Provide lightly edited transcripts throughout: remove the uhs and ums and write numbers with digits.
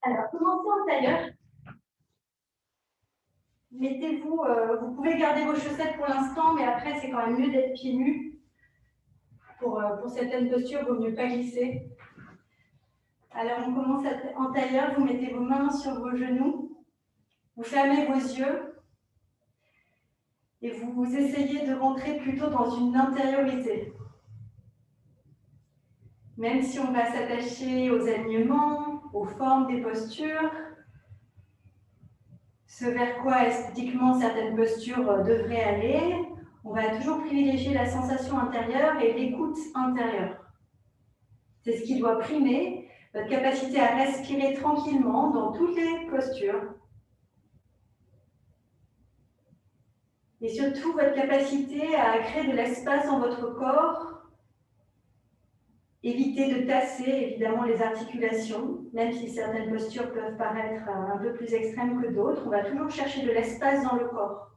Alors, commencez en tailleur. Mettez-vous, vous pouvez garder vos chaussettes pour l'instant, mais après, c'est quand même mieux d'être pieds nus. Pour certaines postures, il vaut mieux pas glisser. Alors, on commence en tailleur. Vous mettez vos mains sur vos genoux. Vous fermez vos yeux. Et vous essayez de rentrer plutôt dans une intériorité. Même si on va s'attacher aux alignements, aux formes des postures, ce vers quoi esthétiquement certaines postures devraient aller, on va toujours privilégier la sensation intérieure et l'écoute intérieure. C'est ce qui doit primer, votre capacité à respirer tranquillement dans toutes les postures. Et surtout, votre capacité à créer de l'espace dans votre corps. Évitez de tasser, évidemment, les articulations, même si certaines postures peuvent paraître un peu plus extrêmes que d'autres. On va toujours chercher de l'espace dans le corps.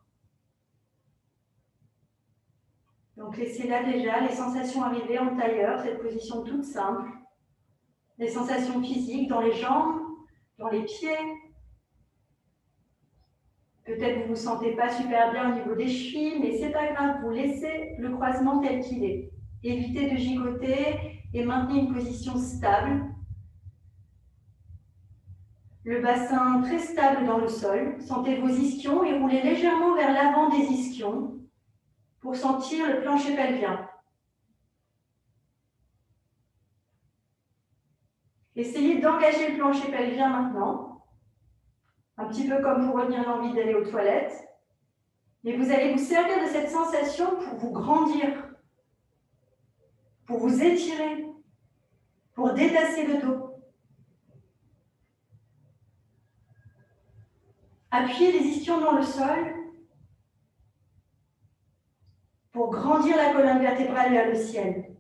Donc laissez là déjà les sensations arriver en tailleur, cette position toute simple. Les sensations physiques dans les jambes, dans les pieds. Peut-être que vous ne vous sentez pas super bien au niveau des chevilles, mais ce n'est pas grave, vous laissez le croisement tel qu'il est. Évitez de gigoter et maintenez une position stable. Le bassin très stable dans le sol. Sentez vos ischions et roulez légèrement vers l'avant des ischions pour sentir le plancher pelvien. Essayez d'engager le plancher pelvien maintenant, un petit peu comme pour retenir l'envie d'aller aux toilettes. Mais vous allez vous servir de cette sensation pour vous grandir, pour vous étirer, pour détasser le dos. Appuyez les ischions dans le sol pour grandir la colonne vertébrale vers le ciel.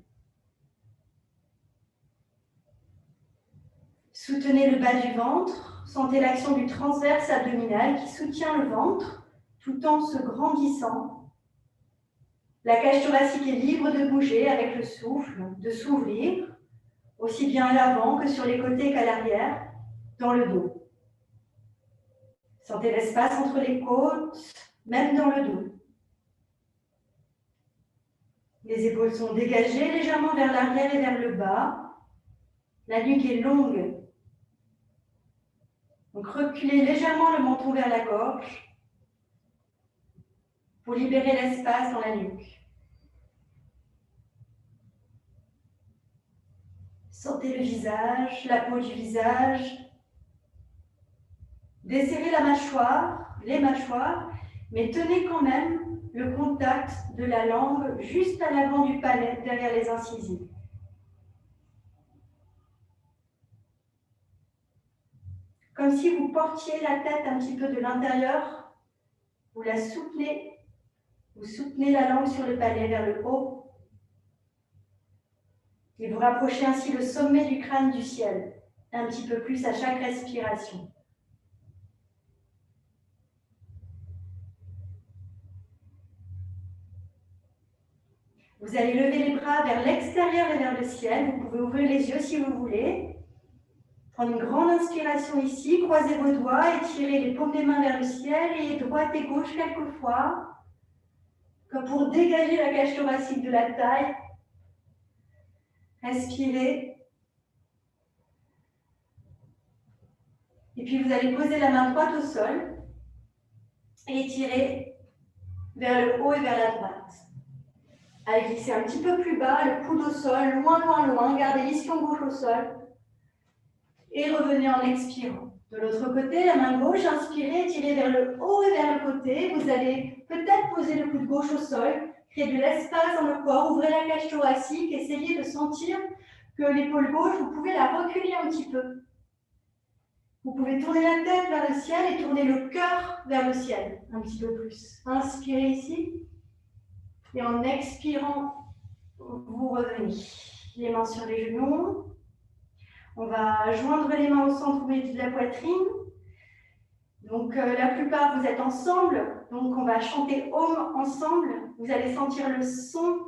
Soutenez le bas du ventre, sentez l'action du transverse abdominal qui soutient le ventre tout en se grandissant. La cage thoracique est libre de bouger avec le souffle, de s'ouvrir, aussi bien à l'avant que sur les côtés qu'à l'arrière, dans le dos. Sentez l'espace entre les côtes, même dans le dos. Les épaules sont dégagées légèrement vers l'arrière et vers le bas. La nuque est longue. Donc reculez légèrement le menton vers la gorge pour libérer l'espace dans la nuque. Sentez le visage, la peau du visage. Desserrez la mâchoire, les mâchoires, mais tenez quand même le contact de la langue juste à l'avant du palais, derrière les incisives. Comme si vous portiez la tête un petit peu de l'intérieur, vous la soutenez, vous soutenez la langue sur le palais vers le haut, et vous rapprochez ainsi le sommet du crâne du ciel, un petit peu plus à chaque respiration. Vous allez lever les bras vers l'extérieur et vers le ciel. Vous pouvez ouvrir les yeux si vous voulez. Prendre une grande inspiration ici, croisez vos doigts, étirez les paumes des mains vers le ciel et droite et gauche quelquefois, comme pour dégager la cage thoracique de la taille. Respirez. Et puis vous allez poser la main droite au sol et étirer vers le haut et vers la droite. Allez glisser un petit peu plus bas, le coude au sol, loin, loin, loin. Gardez l'ischion gauche au sol. Et revenez en expirant. De l'autre côté, la main gauche, inspirez, tirez vers le haut et vers le côté. Vous allez peut-être poser le coude gauche au sol, créer de l'espace dans le corps, ouvrez la cage thoracique, essayez de sentir que l'épaule gauche, vous pouvez la reculer un petit peu. Vous pouvez tourner la tête vers le ciel et tourner le cœur vers le ciel, un petit peu plus. Inspirez ici, et en expirant, vous revenez. Les mains sur les genoux. On va joindre les mains au centre de la poitrine. Donc, la plupart, vous êtes ensemble. Donc, on va chanter Om ensemble. Vous allez sentir le son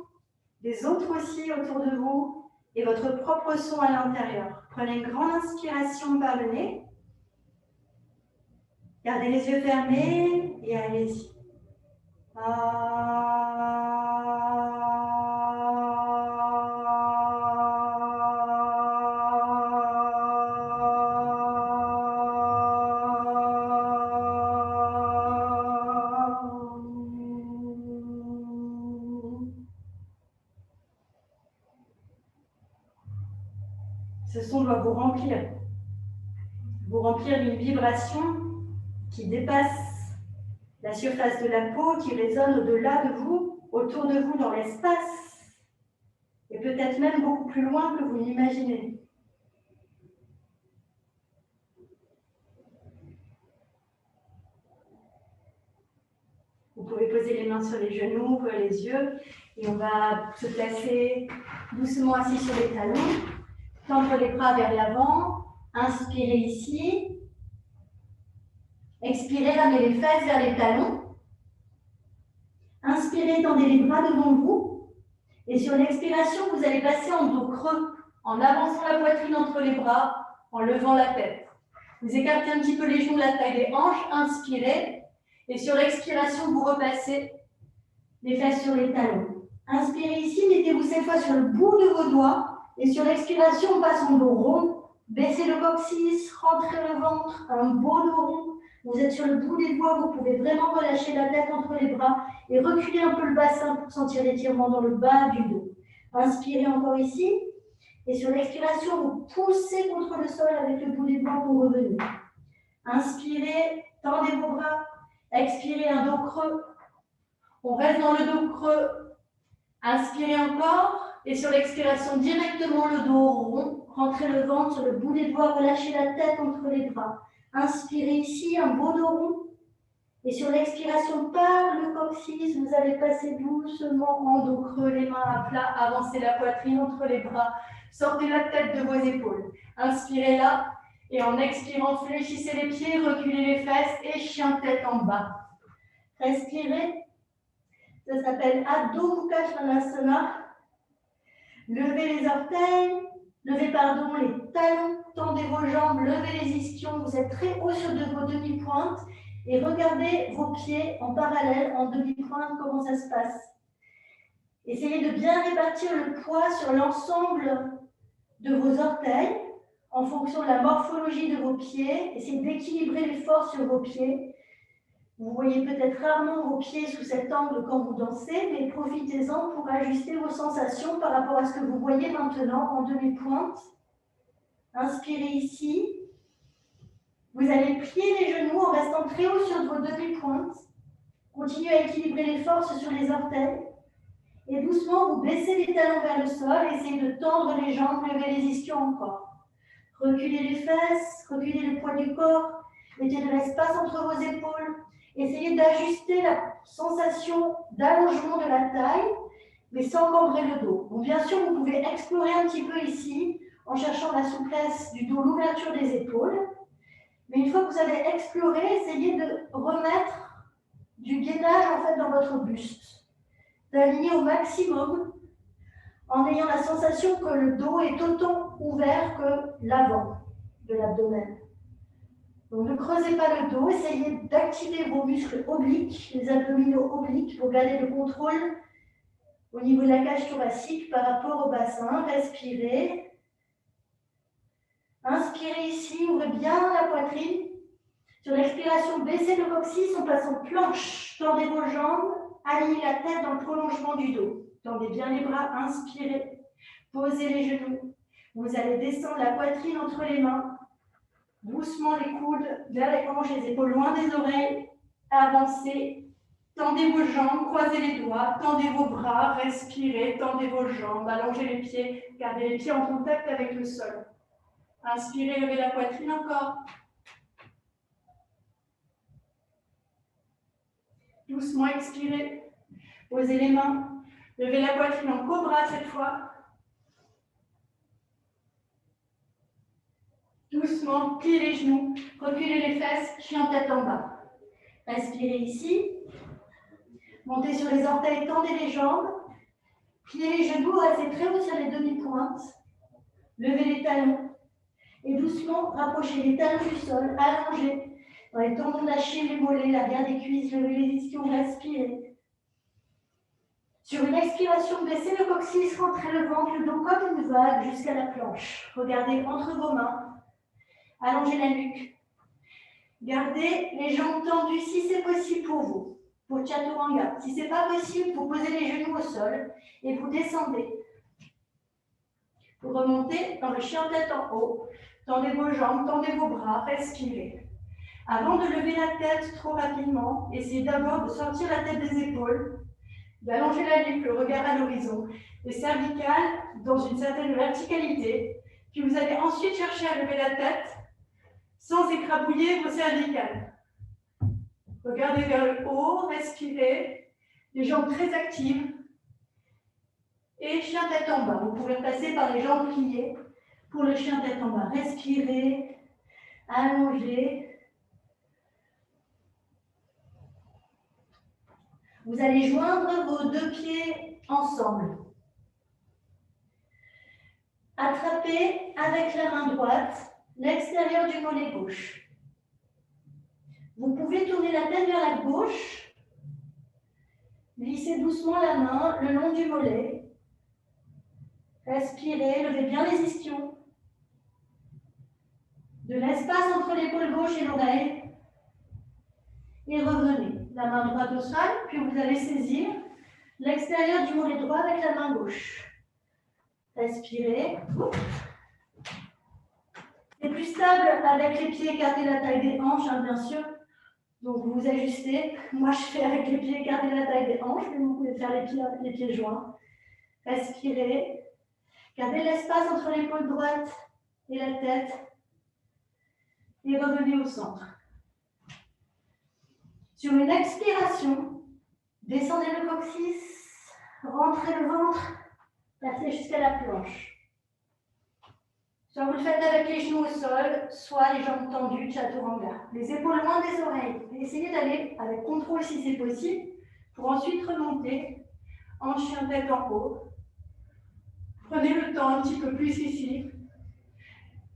des autres aussi autour de vous et votre propre son à l'intérieur. Prenez une grande inspiration par le nez. Gardez les yeux fermés et allez-y. Ce son doit vous remplir d'une vibration qui dépasse la surface de la peau, qui résonne au-delà de vous, autour de vous dans l'espace, et peut-être même beaucoup plus loin que vous n'imaginez. Vous pouvez poser les mains sur les genoux, ouvrir les yeux, et on va se placer doucement assis sur les talons, tendre les bras vers l'avant, inspirez ici, expirez, ramenez les fesses vers les talons, inspirez, tendez les bras devant vous, et sur l'expiration, vous allez passer en dos creux, en avançant la poitrine entre les bras, en levant la tête. Vous écartez un petit peu les genoux de la taille des hanches, inspirez, et sur l'expiration, vous repassez les fesses sur les talons. Inspirez ici, mettez-vous cette fois sur le bout de vos doigts, et sur l'expiration, on passe en dos rond, baissez le coccyx, rentrez le ventre, un beau dos rond. Vous êtes sur le bout des doigts, vous pouvez vraiment relâcher la tête entre les bras et reculer un peu le bassin pour sentir l'étirement dans le bas du dos. Inspirez encore ici, et sur l'expiration, vous poussez contre le sol avec le bout des doigts pour revenir. Inspirez, tendez vos bras, expirez un dos creux. On reste dans le dos creux. Inspirez encore, et sur l'expiration, directement le dos rond. Rentrez le ventre sur le bout des doigts, relâchez la tête entre les bras. Inspirez ici, un beau dos rond. Et sur l'expiration, par le coccyx, vous allez passer doucement en dos creux, les mains à plat, avancez la poitrine entre les bras. Sortez la tête de vos épaules. Inspirez là, et en expirant, fléchissez les pieds, reculez les fesses et chien tête en bas. Respirez. Ça s'appelle Adho Mukha Svanasana. Levez les orteils, levez les talons, tendez vos jambes, levez les ischions. Vous êtes très haut sur vos demi-pointes et regardez vos pieds en parallèle, en demi-pointe, comment ça se passe. Essayez de bien répartir le poids sur l'ensemble de vos orteils en fonction de la morphologie de vos pieds. Essayez d'équilibrer les forces sur vos pieds. Vous voyez peut-être rarement vos pieds sous cet angle quand vous dansez, mais profitez-en pour ajuster vos sensations par rapport à ce que vous voyez maintenant en demi-pointe. Inspirez ici. Vous allez plier les genoux en restant très haut sur vos demi-pointes. Continuez à équilibrer les forces sur les orteils. Et doucement, vous baissez les talons vers le sol. Essayez de tendre les jambes, lever les ischions encore. Reculez les fesses, reculez le poids du corps. Mettez de l'espace entre vos épaules. Essayez d'ajuster la sensation d'allongement de la taille, mais sans cambrer le dos. Donc, bien sûr, vous pouvez explorer un petit peu ici, en cherchant la souplesse du dos, l'ouverture des épaules. Mais une fois que vous avez exploré, essayez de remettre du gainage en fait dans votre buste, d'aligner au maximum, en ayant la sensation que le dos est autant ouvert que l'avant de l'abdomen. Donc, ne creusez pas le dos, essayez d'activer vos muscles obliques, les abdominaux obliques, pour garder le contrôle au niveau de la cage thoracique par rapport au bassin. Respirez. Inspirez ici, ouvrez bien la poitrine. Sur l'expiration, baissez le coccyx en passant planche. Tendez vos jambes, alignez la tête dans le prolongement du dos. Tendez bien les bras, inspirez. Posez les genoux. Vous allez descendre la poitrine entre les mains. Doucement les coudes vers les hanches, les épaules loin des oreilles. Avancez. Tendez vos jambes, croisez les doigts, tendez vos bras, respirez, tendez vos jambes, allongez les pieds, gardez les pieds en contact avec le sol. Inspirez, levez la poitrine encore. Doucement expirez. Posez les mains. Levez la poitrine en cobra cette fois. Doucement, pliez les genoux, reculez les fesses, chien tête en bas. Respirez ici. Montez sur les orteils, tendez les jambes. Pliez les genoux, restez très haut sur les demi-pointes. Levez les talons. Et doucement, rapprochez les talons du sol, allongez. Dans les tendons d'Achille, les mollets, l'arrière des cuisses, levez les ischions, respirez. Sur une expiration, baissez le coccyx, rentrez le ventre, le dos comme une vague jusqu'à la planche. Regardez entre vos mains, allongez la nuque. Gardez les jambes tendues si c'est possible pour vous, pour Chaturanga. Si ce n'est pas possible, vous posez les genoux au sol et vous descendez. Vous remontez dans le chien tête en haut, tendez vos jambes, tendez vos bras, respirez. Avant de lever la tête trop rapidement, essayez d'abord de sortir la tête des épaules, d'allonger la nuque, le regard à l'horizon, les cervicales dans une certaine verticalité, puis vous allez ensuite chercher à lever la tête sans écrabouiller vos cervicales. Regardez vers le haut, respirez, les jambes très actives, et chien tête en bas. Vous pouvez passer par les jambes pliées pour le chien tête en bas. Respirez, allongez. Vous allez joindre vos deux pieds ensemble. Attrapez avec la main droite l'extérieur du mollet gauche. Vous pouvez tourner la tête vers la gauche, glissez doucement la main le long du mollet. Respirez, levez bien les ischions. De l'espace entre l'épaule gauche et l'oreille. Et revenez. La main droite au sol, puis vous allez saisir l'extérieur du mollet droit avec la main gauche. Respirez. C'est plus stable avec les pieds écartés la taille des hanches, hein, bien sûr. Donc vous vous ajustez. Moi, je fais avec les pieds écartés la taille des hanches, mais vous pouvez faire les pieds joints. Respirez. Gardez l'espace entre l'épaule droite et la tête. Et revenez au centre. Sur une expiration, descendez le coccyx, rentrez le ventre, passez jusqu'à la planche. Soit vous le faites avec les genoux au sol, soit les jambes tendues, Chaturanga. Les épaules loin des oreilles. Essayez d'aller avec contrôle si c'est possible, pour ensuite remonter en chien tête en haut. Prenez le temps un petit peu plus ici.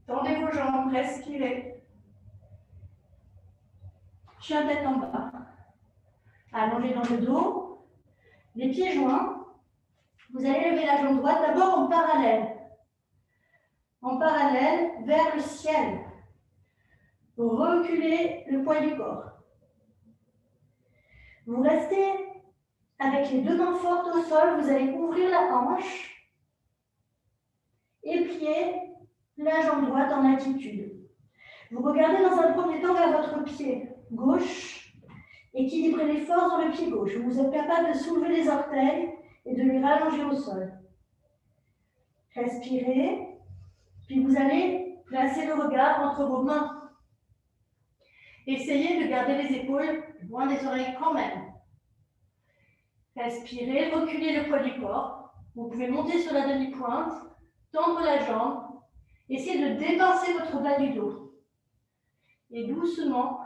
Tendez vos jambes, respirez. Chien tête en bas. Allongez dans le dos. Les pieds joints. Vous allez lever la jambe droite d'abord en parallèle. En parallèle vers le ciel. Reculez le poids du corps. Vous restez avec les deux mains fortes au sol. Vous allez ouvrir la hanche et plier la jambe droite en attitude. Vous regardez dans un premier temps vers votre pied gauche. Équilibrez les forces dans le pied gauche. Vous êtes capable de soulever les orteils et de les rallonger au sol. Respirez, puis vous allez placer le regard entre vos mains. Essayez de garder les épaules loin des oreilles quand même. Respirez, reculez le poids du corps. Vous pouvez monter sur la demi-pointe, tendre la jambe. Essayez de dépasser votre bas du dos. Et doucement,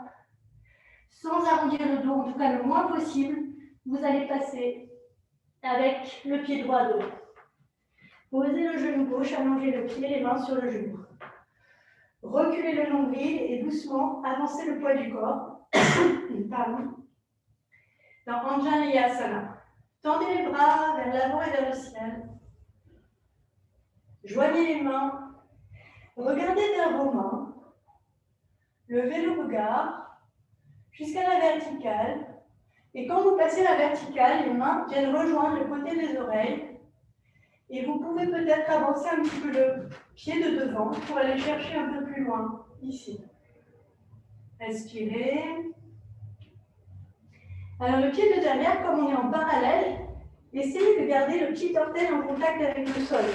sans arrondir le dos, en tout cas le moins possible, vous allez passer avec le pied droit devant. Posez le genou gauche, allongez le pied, les mains sur le genou. Reculez le nombril et doucement avancez le poids du corps. Pardon. Dans Anjaneyasana. Tendez les bras vers l'avant et vers le ciel. Joignez les mains. Regardez vers vos mains. Levez le regard jusqu'à la verticale. Et quand vous passez la verticale, les mains viennent rejoindre le côté des oreilles. Et vous pouvez peut-être avancer un petit peu le pied de devant pour aller chercher un peu plus loin, ici. Respirez. Alors le pied de derrière, comme on est en parallèle, essayez de garder le petit orteil en contact avec le sol.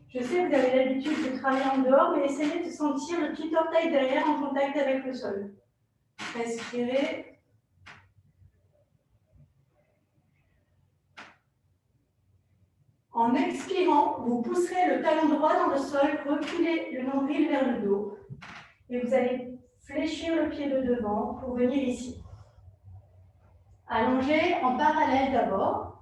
Je sais que vous avez l'habitude de travailler en dehors, mais essayez de sentir le petit orteil derrière en contact avec le sol. Respirez. En expirant, vous pousserez le talon droit dans le sol, reculez le nombril vers le dos. Et vous allez fléchir le pied de devant pour venir ici. Allongez en parallèle d'abord.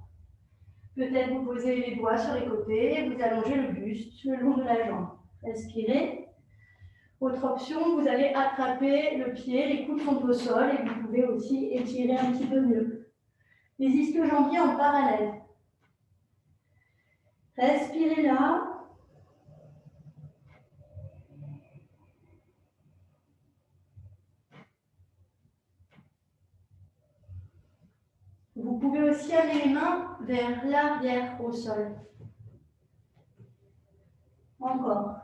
Peut-être vous posez les doigts sur les côtés, vous allongez le buste le long de la jambe. Respirez. Autre option, vous allez attraper le pied, les coudes sont au sol et vous pouvez aussi étirer un petit peu mieux. Les ischio-jambiers en parallèle. Respirez là. Vous pouvez aussi amener les mains vers l'arrière au sol. Encore.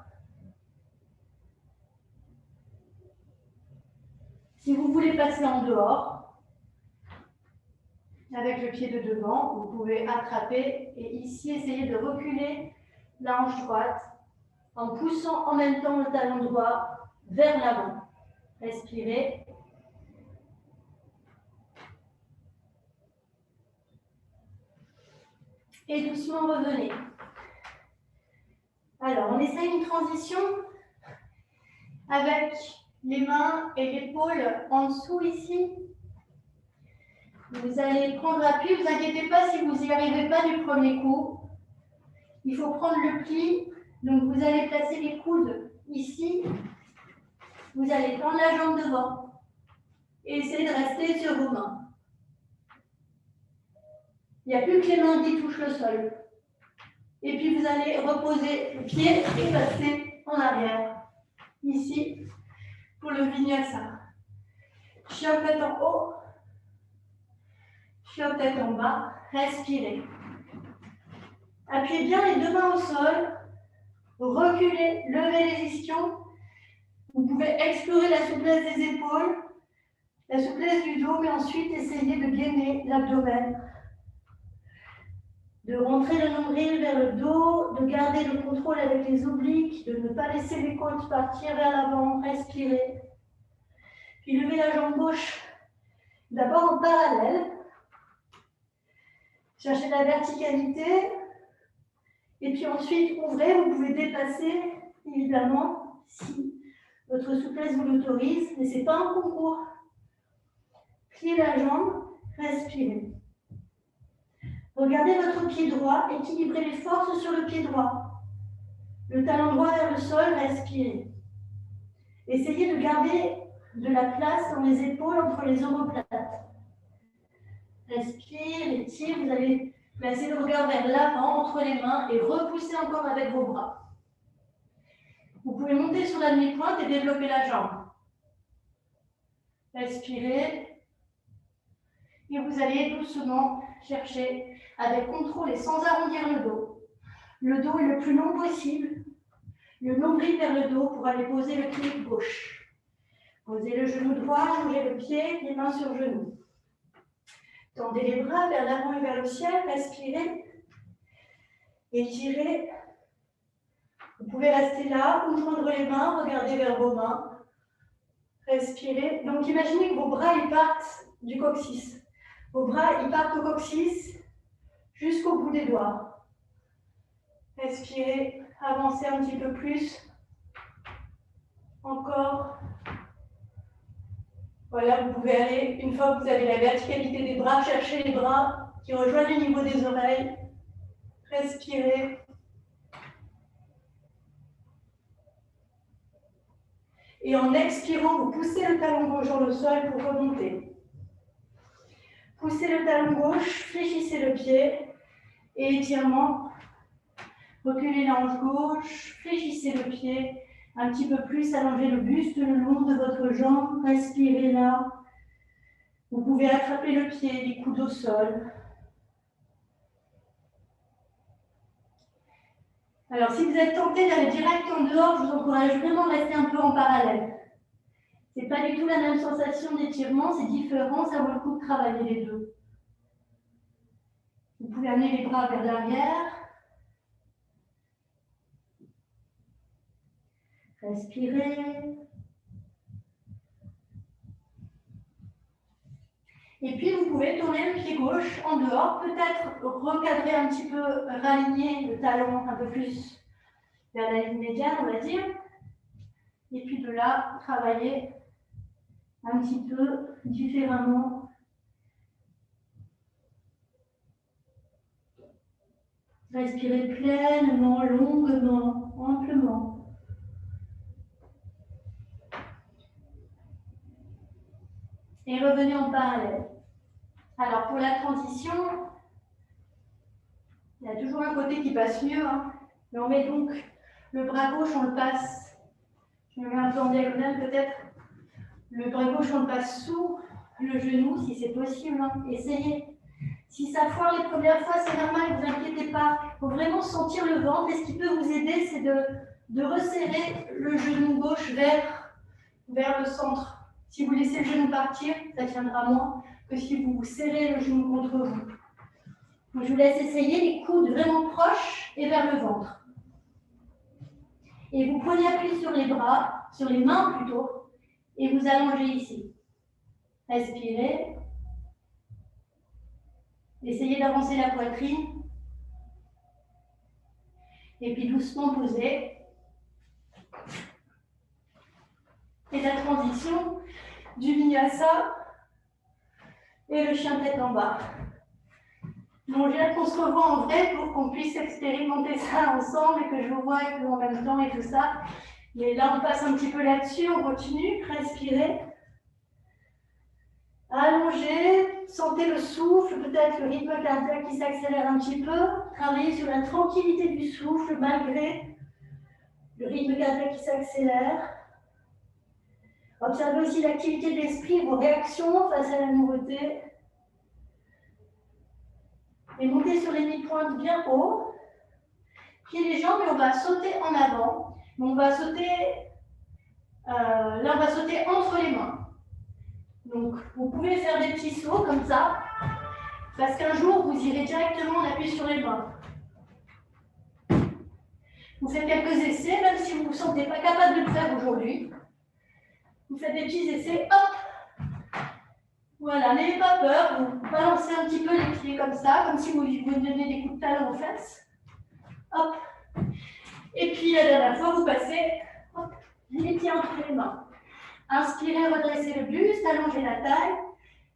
Si vous voulez passer en dehors, avec le pied de devant, vous pouvez attraper et ici essayer de reculer la hanche droite en poussant en même temps le talon droit vers l'avant. Respirez. Et doucement revenez. Alors, on essaye une transition avec les mains et l'épaule en dessous ici. Vous allez prendre appui, ne vous inquiétez pas si vous n'y arrivez pas du premier coup. Il faut prendre le pli, donc vous allez placer les coudes ici. Vous allez tendre la jambe devant et essayer de rester sur vos mains. Il n'y a plus que les mains qui touchent le sol. Et puis vous allez reposer le pied et passer en arrière, ici, pour le vinyasa. Chien tête en haut, chien tête en bas, respirez. Appuyez bien les deux mains au sol, reculez, levez les ischions. Vous pouvez explorer la souplesse des épaules, la souplesse du dos, mais ensuite essayez de gainer l'abdomen. De rentrer le nombril vers le dos, de garder le contrôle avec les obliques, de ne pas laisser les côtes partir vers l'avant, respirez. Puis levez la jambe gauche, d'abord en parallèle. Cherchez la verticalité. Et puis ensuite, ouvrez, vous pouvez dépasser, évidemment, si votre souplesse vous l'autorise, mais ce n'est pas un concours. Pliez la jambe, respirez. Regardez votre pied droit, équilibrez les forces sur le pied droit. Le talon droit vers le sol, respirez. Essayez de garder de la place dans les épaules entre les omoplates. Respire, étire, vous allez placer le regard vers l'avant entre les mains et repousser encore avec vos bras. Vous pouvez monter sur la demi-pointe et développer la jambe. Respirez. Et vous allez doucement chercher avec contrôle et sans arrondir le dos. Le dos est le plus long possible. Le nombril vers le dos pour aller poser le pied gauche. Posez le genou droit, bougez le pied, les mains sur genou. Tendez les bras vers l'avant et vers le ciel, respirez. Étirez. Vous pouvez rester là ou tendre les mains, regardez vers vos mains. Respirez. Donc imaginez que vos bras ils partent du coccyx. Vos bras ils partent au coccyx jusqu'au bout des doigts. Respirez, avancez un petit peu plus. Encore. Voilà, vous pouvez aller, une fois que vous avez la verticalité des bras, chercher les bras qui rejoignent le niveau des oreilles. Respirez. Et en expirant, vous poussez le talon gauche dans le sol pour remonter. Poussez le talon gauche, fléchissez le pied et étirement. Reculez la hanche gauche, fléchissez le pied un petit peu plus, allongez le buste le long de votre jambe, respirez là. Vous pouvez attraper le pied, les coudes au sol. Alors si vous êtes tenté d'aller direct en dehors, je vous encourage vraiment à rester un peu en parallèle. Ce n'est pas du tout la même sensation d'étirement, c'est différent, ça vaut le coup de travailler les deux. Vous pouvez amener les bras vers l'arrière. Respirez. Et puis vous pouvez tourner le pied gauche en dehors, peut-être recadrer un petit peu, raligner le talon un peu plus vers la ligne médiane, on va dire. Et puis de là, travailler un petit peu différemment. Respirez pleinement, longuement, amplement. Et revenez en parallèle. Alors, pour la transition, il y a toujours un côté qui passe mieux, hein. Mais on met donc le bras gauche, on le passe, je me mets un peu en diagonale peut-être, le bras gauche, on le passe sous le genou, si c'est possible, hein. Essayez. Si ça foire les premières fois, c'est normal, ne vous inquiétez pas. Il faut vraiment sentir le ventre. Et ce qui peut vous aider, c'est de resserrer le genou gauche vers le centre. Si vous laissez le genou partir, ça tiendra moins que si vous serrez le genou contre vous. Donc, je vous laisse essayer les coudes vraiment proches et vers le ventre. Et vous prenez appui sur les bras, sur les mains plutôt, et vous allongez ici. Respirez. Essayez d'avancer la poitrine. Et puis doucement poser. Et la transition du vinyasa et le chien tête en bas. Bon, j'ai hâte qu'on se revoie en vrai pour qu'on puisse expérimenter ça ensemble et que je vous voie avec vous en même temps et tout ça. Mais là, on passe un petit peu là-dessus, on continue, respirez. Allongez, sentez le souffle, peut-être le rythme cardiaque qui s'accélère un petit peu. Travaillez sur la tranquillité du souffle malgré le rythme cardiaque qui s'accélère. Observez aussi l'activité de l'esprit, vos réactions face à la nouveauté. Et montez sur les mi-pointes bien haut. Pieds les jambes et on va sauter en avant. Mais on va sauter, là on va sauter entre les mains. Donc vous pouvez faire des petits sauts comme ça, parce qu'un jour vous irez directement en appui sur les mains. Vous faites quelques essais, même si vous ne vous sentez pas capable de le faire aujourd'hui. Vous faites des petits essais, hop. Voilà, n'ayez pas peur, vous balancez un petit peu les pieds comme ça, comme si vous donnez des coups de talon aux fesses. Hop. Et puis la dernière fois, vous passez hop, les pieds entre les mains. Inspirez, redressez le buste, allongez la taille.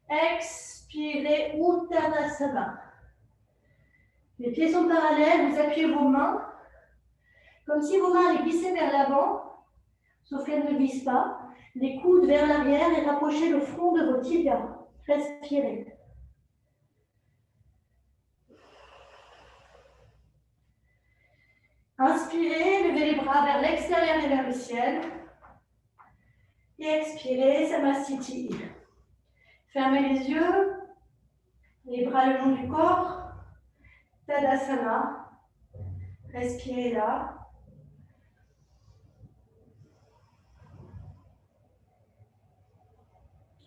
Expirez, Uttanasana. Les pieds sont parallèles, vous appuyez vos mains, comme si vos mains allaient glisser vers l'avant, sauf qu'elles ne glissent pas. Les coudes vers l'arrière et rapprochez le front de vos tibias. Respirez. Inspirez, levez les bras vers l'extérieur et vers le ciel. Et expirez, Samasthiti. Fermez les yeux, les bras le long du corps. Tadasana. Respirez là.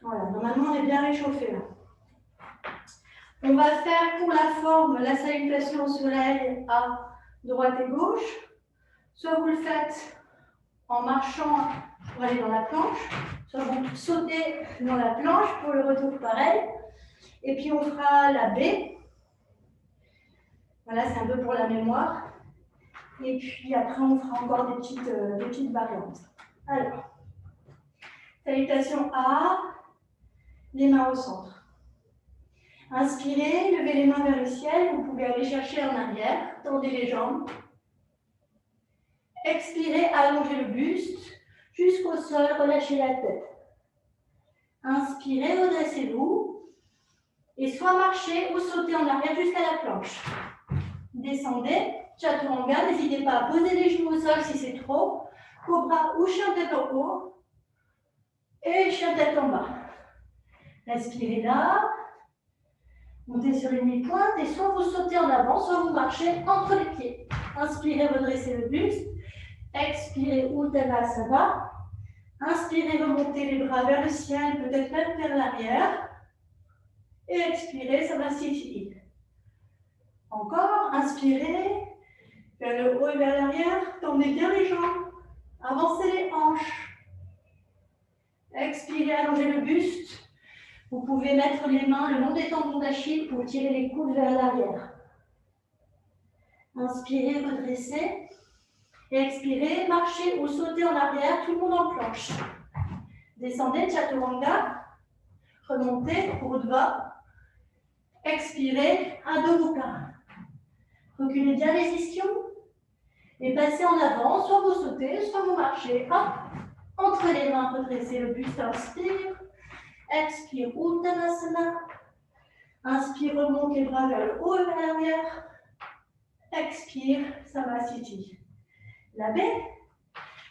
Voilà, normalement on est bien réchauffé là. On va faire pour la forme la salutation au soleil à droite et gauche. Soit vous le faites en marchant pour aller dans la planche, soit vous sautez dans la planche pour le retour pareil. Et puis on fera la baie. Voilà, c'est un peu pour la mémoire. Et puis après on fera encore des petites variantes. Alors, salutation A, les mains au centre. Inspirez, levez les mains vers le ciel, vous pouvez aller chercher en arrière, tendez les jambes. Expirez, allongez le buste jusqu'au sol, relâchez la tête. Inspirez, redressez-vous et soit marchez ou sautez en arrière jusqu'à la planche. Descendez, Chaturanga, n'hésitez pas à poser les genoux au sol si c'est trop. Cobra ou chien tête en haut et chien tête en bas. Respirez là. Montez sur les mi-pointes et soit vous sautez en avant, soit vous marchez entre les pieds. Inspirez, redressez le buste. Expirez, Uttanasana. Inspirez, remontez les bras vers le ciel, peut-être même vers l'arrière. Et expirez, Samasthiti. Encore, inspirez, vers le haut et vers l'arrière. Tendez bien les jambes. Avancez les hanches. Expirez, allongez le buste. Vous pouvez mettre les mains le long des tendons d'Achille pour tirer les coudes vers l'arrière. Inspirez, redressez. Et expirez, marchez ou sautez en arrière, tout le monde en planche. Descendez, Chaturanga. Remontez, Urdhva. Expirez, Adho Mukha. Reculez bien les ischions. Et passez en avant, soit vous sautez, soit vous marchez. Hop, entre les mains, redressez le buste, inspire. Expire, Uttanasana. Inspire, remonte les bras vers le haut et vers l'arrière. Expire, Samasthiti. La baie.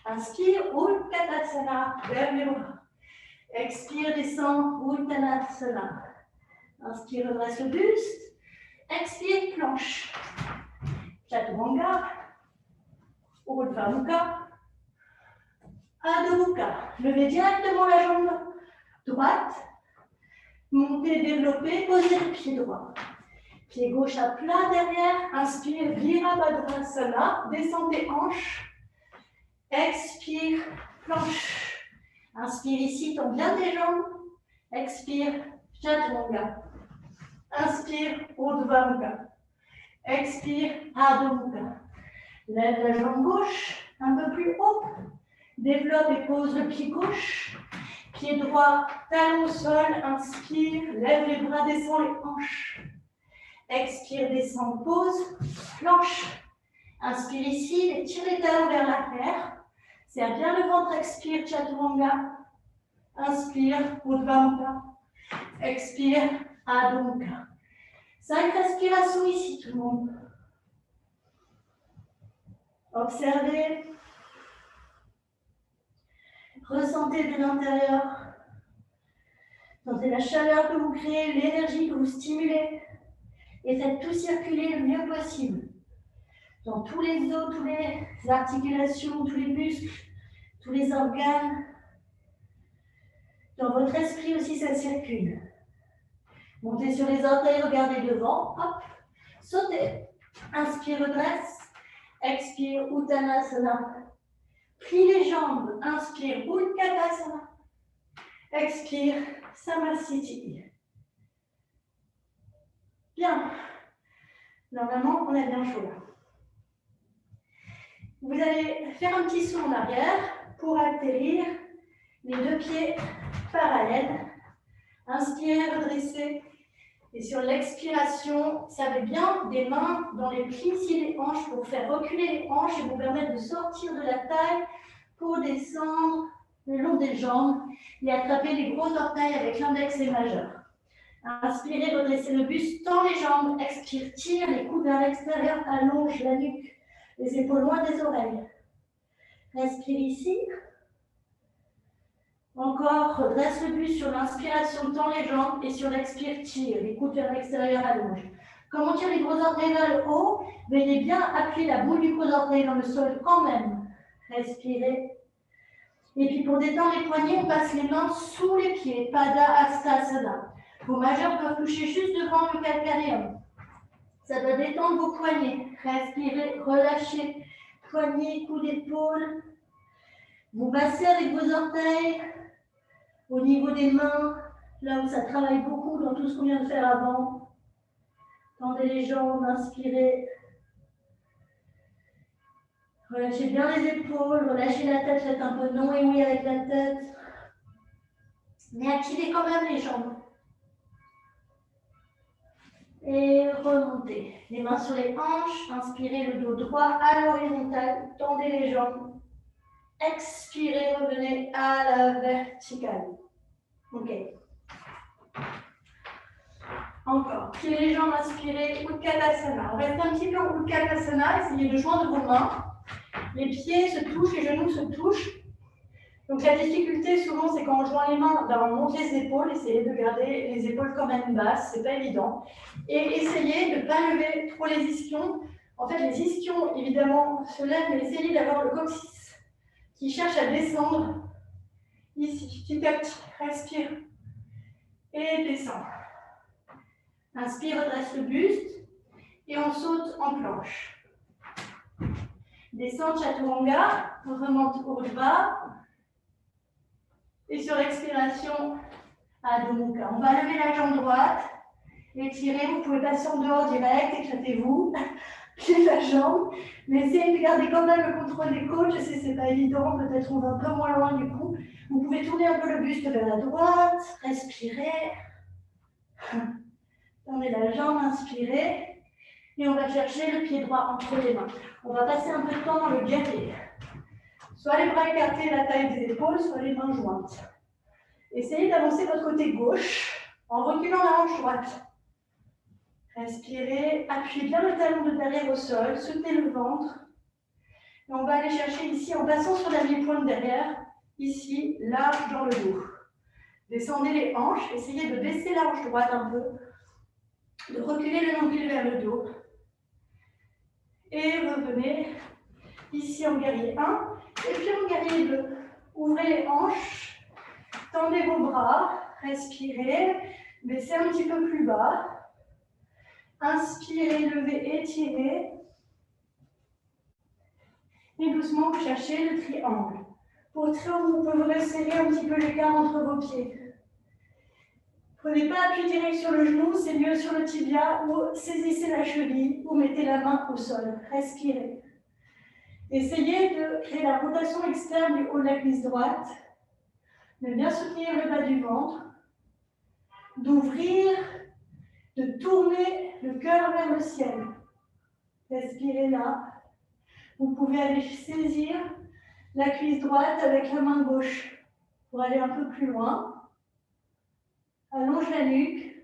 Inspire, Uttanasana, vers les bras. Expire, descend, Uttanasana. Inspire, redresse le buste. Expire, planche. Chaturanga. Urdhva Mukha. Adho Mukha. Levez directement la jambe droite. Montez, développez, posez le pied droit. Pied gauche à plat derrière. Inspire, Virabhadrasana. Descendez hanche. Expire, planche. Inspire ici, tends bien tes jambes. Expire, Chaturanga. Inspire, Urdhva Mukha. Expire, Adho Mukha. Lève la jambe gauche un peu plus haut. Développe et pose le pied gauche. Pied droit, talon au sol. Inspire, lève les bras, descend les hanches. Expire, descend, pose, planche. Inspire ici, étire les talons vers l'arrière. Serre bien le ventre, expire, Chaturanga. Inspire, Urdhva Mukha. Expire, Adho Mukha. 5 respirations ici, tout le monde. Observez. Ressentez de l'intérieur. Sentez la chaleur que vous créez, l'énergie que vous stimulez. Et faites tout circuler le mieux possible. Dans tous les os, toutes les articulations, tous les muscles, tous les organes. Dans votre esprit aussi, ça circule. Montez sur les orteils, regardez devant. Hop. Sautez. Inspire, redresse. Expire, Uttanasana. Plie les jambes. Inspire, Utkatasana. Expire, Samasthiti. Bien. Normalement, on est bien chaud là. Vous allez faire un petit saut en arrière pour atterrir les deux pieds parallèles. Inspirez, redressez. Et sur l'expiration, servez bien des mains dans les plis des hanches pour faire reculer les hanches et vous permettre de sortir de la taille pour descendre le long des jambes et attraper les gros orteils avec l'index et le majeur. Inspirez, redressez le buste, tend les jambes, expire, tire les coudes vers l'extérieur, allonge la nuque, les épaules loin des oreilles. Respire ici. Encore, redresse le buste sur l'inspiration, tend les jambes et sur l'expire, tire les coudes vers l'extérieur, allonge. Comme on tire les gros orteils vers le haut, veuillez bien appuyer la boule du gros orteil dans le sol quand même. Respirez. Et puis pour détendre les poignets, on passe les mains sous les pieds, Pada Hastasana. Vos majeurs peuvent toucher juste devant le calcanéum. Ça doit détendre vos poignets. Respirez, relâchez, poignets, coups d'épaule. Vous massez avec vos orteils au niveau des mains, là où ça travaille beaucoup dans tout ce qu'on vient de faire avant. Tendez les jambes, inspirez. Relâchez bien les épaules, relâchez la tête, faites un peu non et oui avec la tête. Mais activez quand même les jambes. Et remontez. Les mains sur les hanches, inspirez le dos droit à l'horizontale, tendez les jambes. Expirez, revenez à la verticale. Ok. Encore. Pliez les jambes, inspirez, Utkatasana. Restez un petit peu en Utkatasana, essayez de joindre vos mains. Les pieds se touchent, les genoux se touchent. Donc la difficulté souvent c'est quand on joint les mains, on monte les épaules, essayez de garder les épaules quand même basses, c'est pas évident. Et essayez de ne pas lever trop les ischions. En fait les ischions évidemment se lèvent, mais essayez d'avoir le coccyx qui cherche à descendre ici, petit à petit, respire et descend. Inspire, redresse le buste et on saute en planche. Descend Chaturanga, remonte Urdhva et sur l'expiration, Adho Mukha. On va lever la jambe droite, étirez, vous pouvez passer en dehors direct, éclatez-vous, pliez la jambe, mais essayez de garder quand même le contrôle des côtes. Je sais que c'est pas évident, peut-être on va un peu moins loin du coup. Vous pouvez tourner un peu le buste vers la droite, respirez, tendez la jambe, inspirez. Et on va chercher le pied droit entre les mains. On va passer un peu de temps dans le guerrier. Soit les bras écartés, la taille des épaules, soit les mains jointes. Essayez d'avancer votre côté gauche en reculant la hanche droite. Respirez, appuyez bien le talon de derrière au sol, soutenez le ventre. Et on va aller chercher ici en passant sur la mi-pointe derrière, ici, là, dans le dos. Descendez les hanches, essayez de baisser la hanche droite un peu, de reculer le nombril vers le dos. Et revenez ici en guerrier 1, et puis en guerrier 2. Ouvrez les hanches, tendez vos bras, respirez, baissez un petit peu plus bas. Inspirez, levez, étirez. Et doucement, vous cherchez le triangle. Pour triangle, vous pouvez resserrer un petit peu l'écart entre vos pieds. Prenez pas appui direct sur le genou, c'est mieux sur le tibia, ou saisissez la cheville, ou mettez la main au sol. Respirez. Essayez de créer la rotation externe du haut de la cuisse droite, de bien soutenir le bas du ventre, d'ouvrir, de tourner le cœur vers le ciel. Respirez là. Vous pouvez aller saisir la cuisse droite avec la main gauche pour aller un peu plus loin. Allonge la nuque,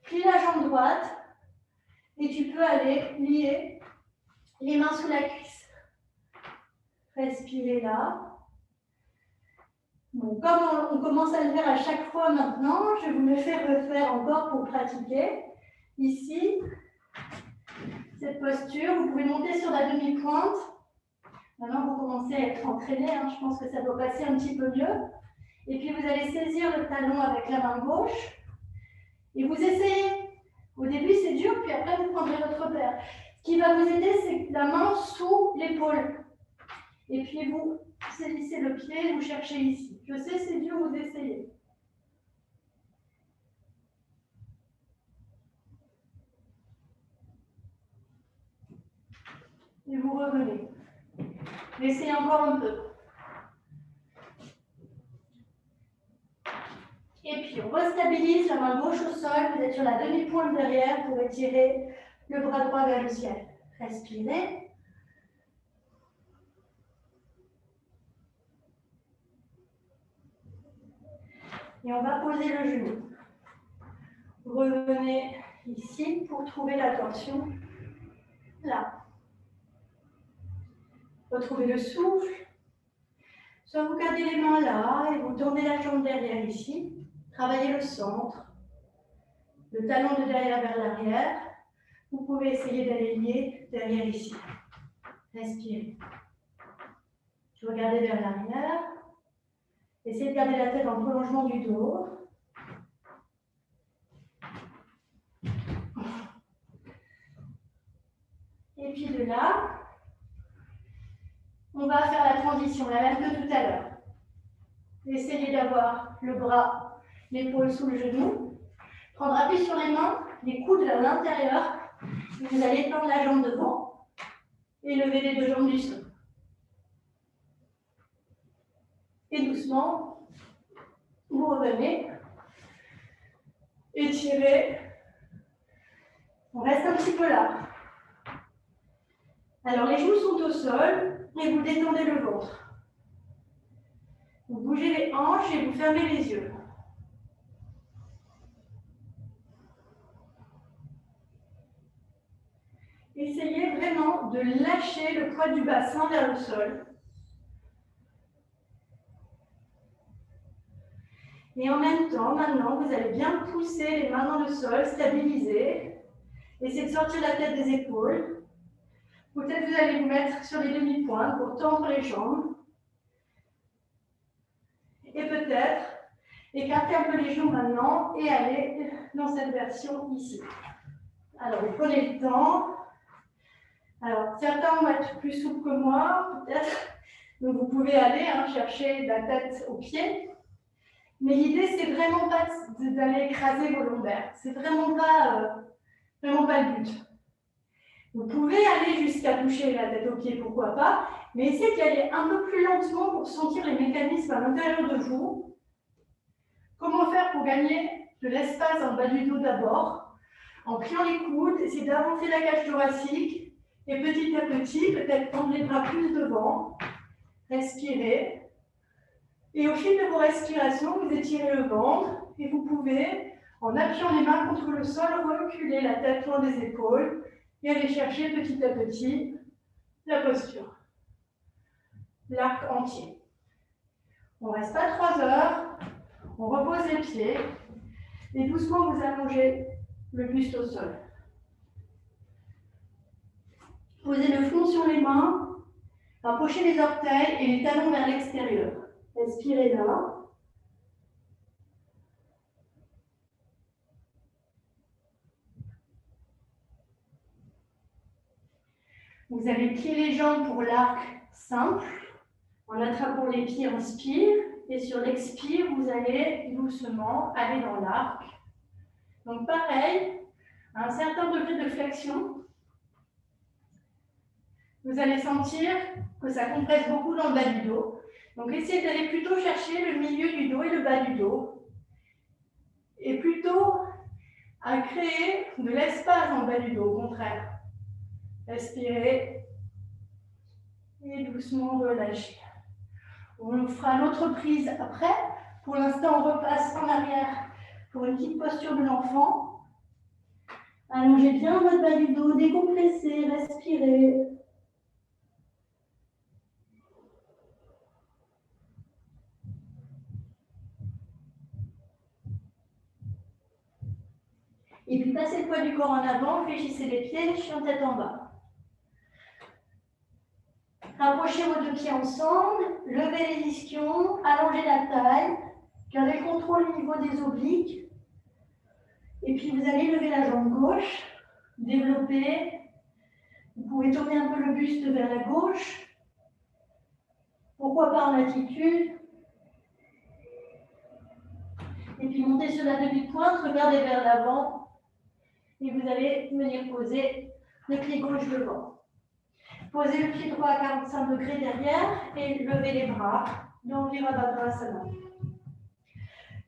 plie la jambe droite et tu peux aller lier les mains sous la cuisse. Respirez là. Bon, comme on commence à le faire à chaque fois maintenant, je vous le fais refaire encore pour pratiquer. Ici, cette posture, vous pouvez monter sur la demi-pointe. Maintenant, vous commencez à être entraîné, je pense que ça doit passer un petit peu mieux. Et puis, vous allez saisir le talon avec la main gauche. Et vous essayez. Au début, c'est dur, puis après, vous prendrez votre repère. Ce qui va vous aider, c'est la main sous l'épaule. Et puis, vous saisissez le pied, vous cherchez ici. Je sais, c'est dur, vous essayez. Et vous revenez. Laissez encore un peu. Et puis, on restabilise la main gauche au sol. Vous êtes sur la demi-pointe derrière pour étirer le bras droit vers le ciel. Respirez. Et on va poser le genou. Revenez ici pour trouver la torsion. Là. Retrouvez le souffle. Soit vous gardez les mains là et vous tournez la jambe derrière ici. Travaillez le centre. Le talon de derrière vers l'arrière. Vous pouvez essayer d'aller lier derrière ici. Respirez. Regardez vers l'arrière. Essayez de garder la tête en prolongement du dos. Et puis de là, on va faire la transition, la même que tout à l'heure. Essayez d'avoir le bras, l'épaule sous le genou. Prendre appui sur les mains, les coudes vers l'intérieur. Vous allez tendre la jambe devant et lever les deux jambes du sol. Et doucement, vous revenez. Étirez. On reste un petit peu là. Alors, les genoux sont au sol et vous détendez le ventre. Vous bougez les hanches et vous fermez les yeux. Essayez vraiment de lâcher le poids du bassin vers le sol. Et en même temps, maintenant, vous allez bien pousser les mains dans le sol, stabiliser. Essayez de sortir la tête des épaules. Peut-être vous allez vous mettre sur les demi-pointes pour tendre les jambes. Et peut-être écarter un peu les genoux maintenant et aller dans cette version ici. Alors, vous prenez le temps. Alors, certains vont être plus souples que moi, peut-être. Donc, vous pouvez aller chercher la tête aux pieds. Mais l'idée, c'est vraiment pas d'aller écraser vos lombaires. C'est vraiment pas le but. Vous pouvez aller jusqu'à toucher la tête aux pieds, pourquoi pas, mais essayez d'y aller un peu plus lentement pour sentir les mécanismes à l'intérieur de vous. Comment faire pour gagner de l'espace en bas du dos d'abord? En pliant les coudes, essayez d'avancer la cage thoracique et petit à petit, peut-être tendre les bras plus devant. Respirez. Et au fil de vos respirations, vous étirez le ventre et vous pouvez, en appuyant les mains contre le sol, reculer la tête loin des épaules et aller chercher petit à petit la posture. L'arc entier. On ne reste pas 3 heures, on repose les pieds et doucement vous allongez le buste au sol. Posez le front sur les mains, approchez les orteils et les talons vers l'extérieur. Respirez là. Vous allez plier les jambes pour l'arc simple. En attrapant les pieds, inspire. Et sur l'expire, vous allez doucement aller dans l'arc. Donc pareil, à un certain degré de flexion, vous allez sentir que ça compresse beaucoup dans le bas du dos. Donc essayez d'aller plutôt chercher le milieu du dos et le bas du dos. Et plutôt à créer de l'espace dans le bas du dos, au contraire. Respirez et doucement relâchez. On fera l'autre prise après. Pour l'instant, on repasse en arrière pour une petite posture de l'enfant. Allongez bien votre bas du dos, décompressez, respirez. Et puis passez le poids du corps en avant, fléchissez les pieds, chien tête en bas. Rapprochez vos deux pieds ensemble, levez les ischions, allongez la taille, gardez le contrôle au niveau des obliques. Et puis vous allez lever la jambe gauche, développer. Vous pouvez tourner un peu le buste vers la gauche. Pourquoi pas en attitude. Et puis montez sur la demi-pointe, regardez vers l'avant. Et vous allez venir poser le pied gauche devant. Posez le pied droit à 45 degrés derrière et levez les bras dans Virabhadrasana.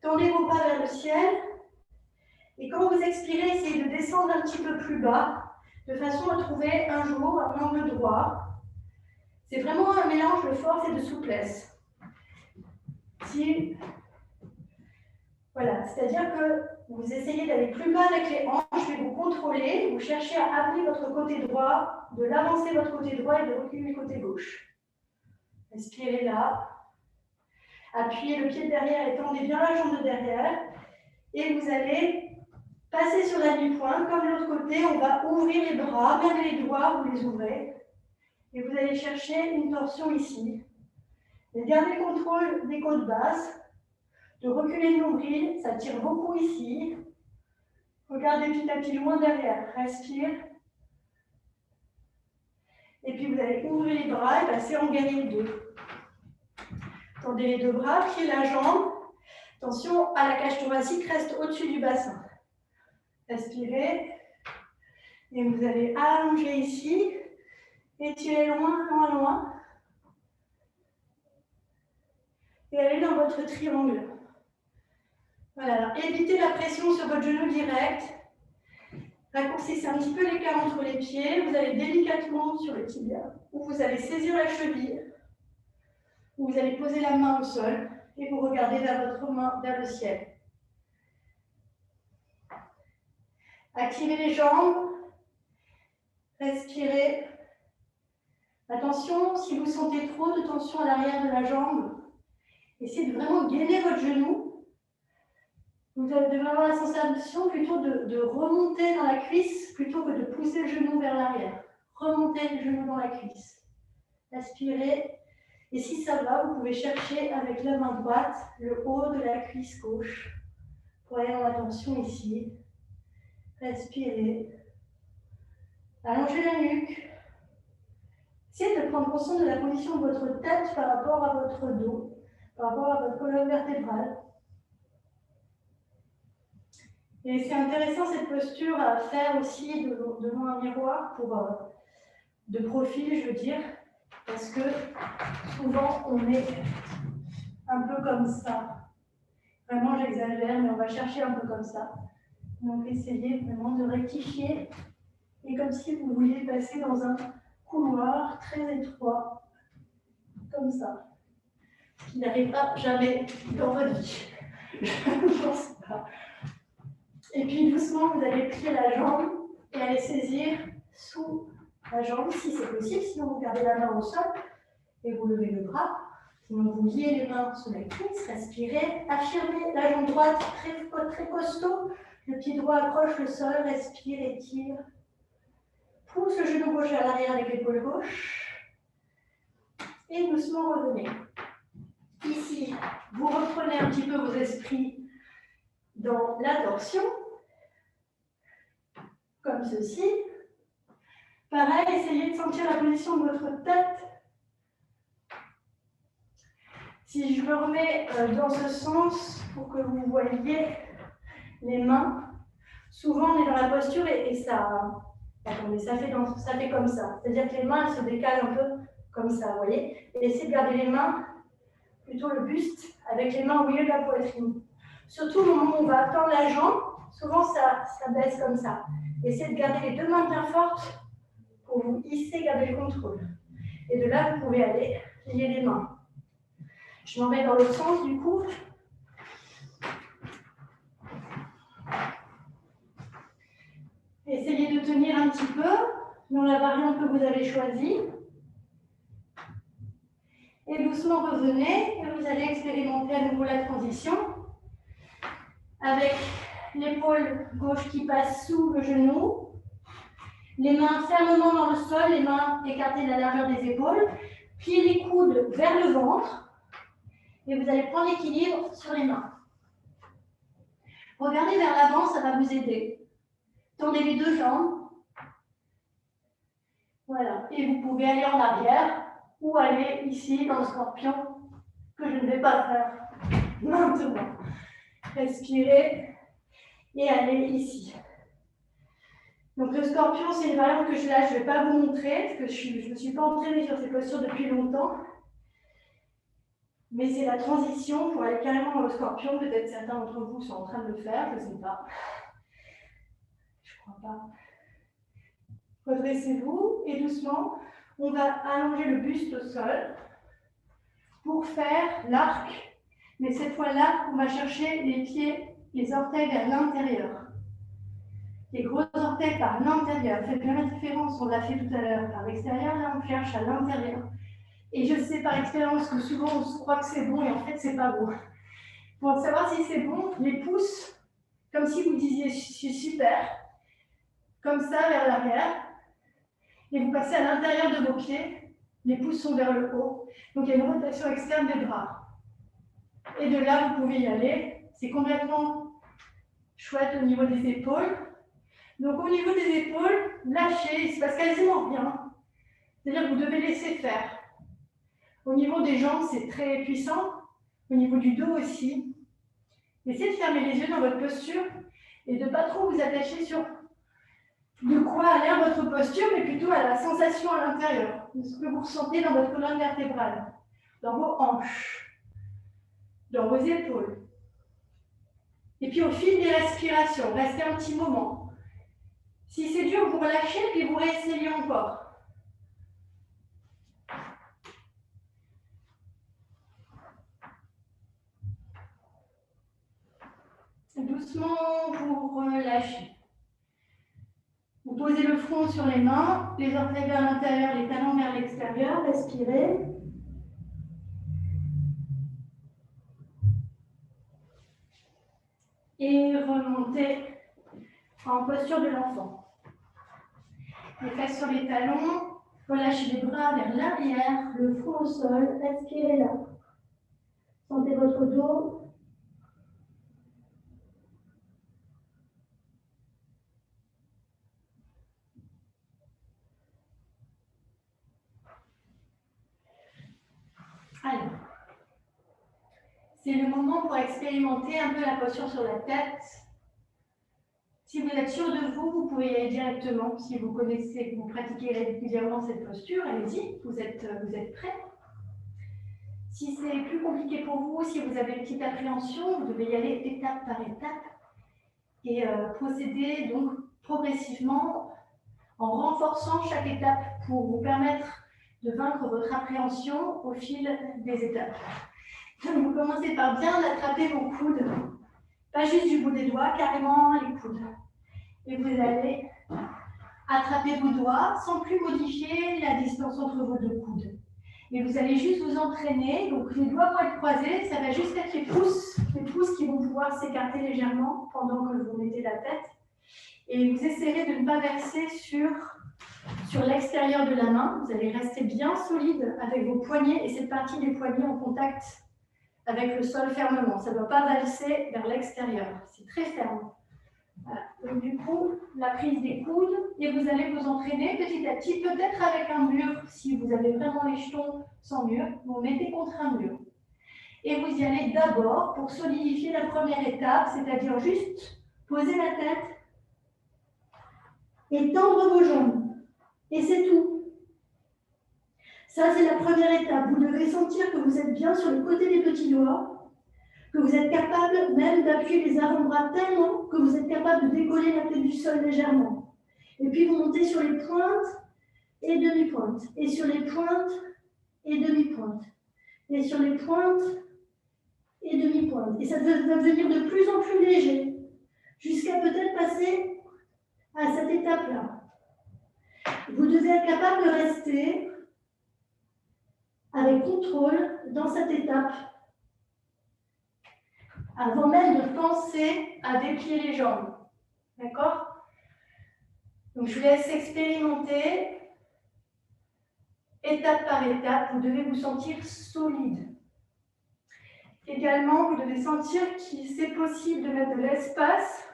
Tendez vos bras vers le ciel. Et quand vous expirez, essayez de descendre un petit peu plus bas, de façon à trouver un jour un angle droit. C'est vraiment un mélange de force et de souplesse. Voilà, c'est-à-dire que vous essayez d'aller plus bas avec les hanches, mais vous contrôlez, vous cherchez à amener votre côté droit, de l'avancer votre côté droit et de reculer le côté gauche. Respirez là. Appuyez le pied de derrière et tendez bien la jambe de derrière. Et vous allez passer sur la demi-pointe. Comme de l'autre côté, on va ouvrir les bras, même les doigts, vous les ouvrez. Et vous allez chercher une torsion ici. Et gardez le contrôle des côtes basses. De reculer le nombril, ça tire beaucoup ici. Regardez petit à petit loin derrière. Respire. Et puis vous allez ouvrir les bras et passer en guerrier 2. Tendez les deux bras, pliez la jambe. Attention à la cage thoracique, reste au-dessus du bassin. Respirez. Et vous allez allonger ici. Étirez loin, loin, loin. Et allez dans votre triangle. Voilà, alors évitez la pression sur votre genou direct. Raccourcissez un petit peu l'écart entre les pieds. Vous allez délicatement sur le tibia. Ou vous allez saisir la cheville. Ou vous allez poser la main au sol. Et vous regardez vers votre main, vers le ciel. Activez les jambes. Respirez. Attention, si vous sentez trop de tension à l'arrière de la jambe, essayez de vraiment gainer votre genou. Vous devez avoir la sensation plutôt de remonter dans la cuisse plutôt que de pousser le genou vers l'arrière. Remontez le genou dans la cuisse. Respirez. Et si ça va, vous pouvez chercher avec la main droite le haut de la cuisse gauche pour aller dans la tension ici. Respirez. Allongez la nuque. Essayez de prendre conscience de la position de votre tête par rapport à votre dos, par rapport à votre colonne vertébrale. Et c'est intéressant cette posture à faire aussi devant un miroir, de profil, je veux dire, parce que souvent on est un peu comme ça. Vraiment, j'exagère, mais on va chercher un peu comme ça. Donc, essayez vraiment de rectifier. Et comme si vous vouliez passer dans un couloir très étroit, comme ça. Ce qui n'arrivera jamais dans votre vie. Je ne pense pas. Et puis doucement, vous allez plier la jambe et aller saisir sous la jambe si c'est possible. Sinon, vous gardez la main au sol et vous levez le bras. Sinon, vous liez les mains sur les cuisses, respirez, affirmez la jambe droite très costaud. Le pied droit accroche le sol, respire, étire. Pousse le genou gauche à l'arrière avec l'épaule gauche. Et doucement revenez. Ici, vous reprenez un petit peu vos esprits dans la torsion. Comme ceci. Pareil, essayez de sentir la position de votre tête. Si je me remets dans ce sens pour que vous voyez les mains, souvent on est dans la posture et ça, attendez, ça fait comme ça. C'est-à-dire que les mains elles se décalent un peu comme ça, vous voyez. Et essayez de garder les mains, plutôt le buste, avec les mains au milieu de la poitrine. Surtout au moment où on va tendre la jambe, souvent ça baisse comme ça. Essayez de garder les deux mains bien fortes pour vous hisser, garder le contrôle. Et de là, vous pouvez aller lier les mains. Je m'en mets dans l'autre sens du coup. Essayez de tenir un petit peu dans la variante que vous avez choisie. Et doucement revenez et vous allez expérimenter à nouveau la transition avec l'épaule gauche qui passe sous le genou, les mains fermement dans le sol, les mains écartées de la largeur des épaules, pliez les coudes vers le ventre et vous allez prendre l'équilibre sur les mains. Regardez vers l'avant, ça va vous aider. Tendez les deux jambes. Voilà, et vous pouvez aller en arrière ou aller ici dans le scorpion, que je ne vais pas faire maintenant. Respirez et allez ici. Donc le scorpion, c'est une variante que je ne vais pas vous montrer, parce que je ne me suis pas entraînée sur ces postures depuis longtemps. Mais c'est la transition pour aller carrément dans le scorpion. Peut-être certains d'entre vous sont en train de le faire, je ne sais pas. Je ne crois pas. Redressez-vous et doucement, on va allonger le buste au sol pour faire l'arc. Mais cette fois, l'arc, on va chercher les pieds, les orteils vers l'intérieur. Les gros orteils par l'intérieur. Faites bien la différence, on l'a fait tout à l'heure par l'extérieur, là on cherche à l'intérieur. Et je sais par expérience que souvent on se croit que c'est bon et en fait c'est pas bon. Pour savoir si c'est bon, les pouces, comme si vous disiez je suis super, comme ça vers l'arrière. Et vous passez à l'intérieur de vos pieds, les pouces sont vers le haut. Donc il y a une rotation externe des bras. Et de là vous pouvez y aller. C'est complètement chouette au niveau des épaules. Donc au niveau des épaules, lâchez, il ne se passe quasiment rien. C'est-à-dire que vous devez laisser faire. Au niveau des jambes, c'est très puissant. Au niveau du dos aussi. Essayez de fermer les yeux dans votre posture et de ne pas trop vous attacher sur de quoi a l'air votre posture, mais plutôt à la sensation à l'intérieur, de ce que vous ressentez dans votre colonne vertébrale, dans vos hanches, dans vos épaules. Et puis au fil des respirations, restez un petit moment. Si c'est dur, vous relâchez et vous réessayez encore. Doucement, vous relâchez. Vous posez le front sur les mains, les orteils vers l'intérieur, les talons vers l'extérieur. Respirez. Et remontez en posture de l'enfant. Les fesses sur les talons, relâchez les bras vers l'arrière, le front au sol, respirez là. Sentez votre dos. Alors, c'est le moment pour expérimenter un peu la posture sur la tête. Si vous êtes sûr de vous, vous pouvez y aller directement. Si vous connaissez, que vous pratiquez régulièrement cette posture, allez-y, vous êtes prêts. Si c'est plus compliqué pour vous, si vous avez une petite appréhension, vous devez y aller étape par étape et procéder donc progressivement en renforçant chaque étape pour vous permettre de vaincre votre appréhension au fil des étapes. Donc, vous commencez par bien attraper vos coudes, pas juste du bout des doigts, carrément les coudes. Et vous allez attraper vos doigts sans plus modifier la distance entre vos deux coudes. Et vous allez juste vous entraîner, donc les doigts vont être croisés, ça va juste être les pouces qui vont pouvoir s'écarter légèrement pendant que vous mettez la tête. Et vous essayerez de ne pas verser sur l'extérieur de la main. Vous allez rester bien solide avec vos poignets et cette partie des poignets en contact avec le sol fermement. Ça ne doit pas valser vers l'extérieur, c'est très ferme. Voilà. Donc du coup, la prise des coudes et vous allez vous entraîner petit à petit, peut-être avec un mur, si vous avez vraiment les jetons sans mur, vous mettez contre un mur. Et vous y allez d'abord pour solidifier la première étape, c'est-à-dire juste poser la tête et tendre vos jambes. Et c'est tout. Ça, c'est la première étape. Vous devez sentir que vous êtes bien sur le côté des petits doigts, que vous êtes capable même d'appuyer les avant-bras tellement que vous êtes capable de décoller la tête du sol légèrement. Et puis vous montez sur les pointes et demi-pointes, et sur les pointes et demi-pointes, et sur les pointes et demi-pointes. Et ça va devenir de plus en plus léger, jusqu'à peut-être passer à cette étape-là. Vous devez être capable de rester avec contrôle dans cette étape, avant même de penser à déplier les jambes. D'accord? Donc je vous laisse expérimenter étape par étape. Vous devez vous sentir solide. Également, vous devez sentir qu'il c'est possible de mettre de l'espace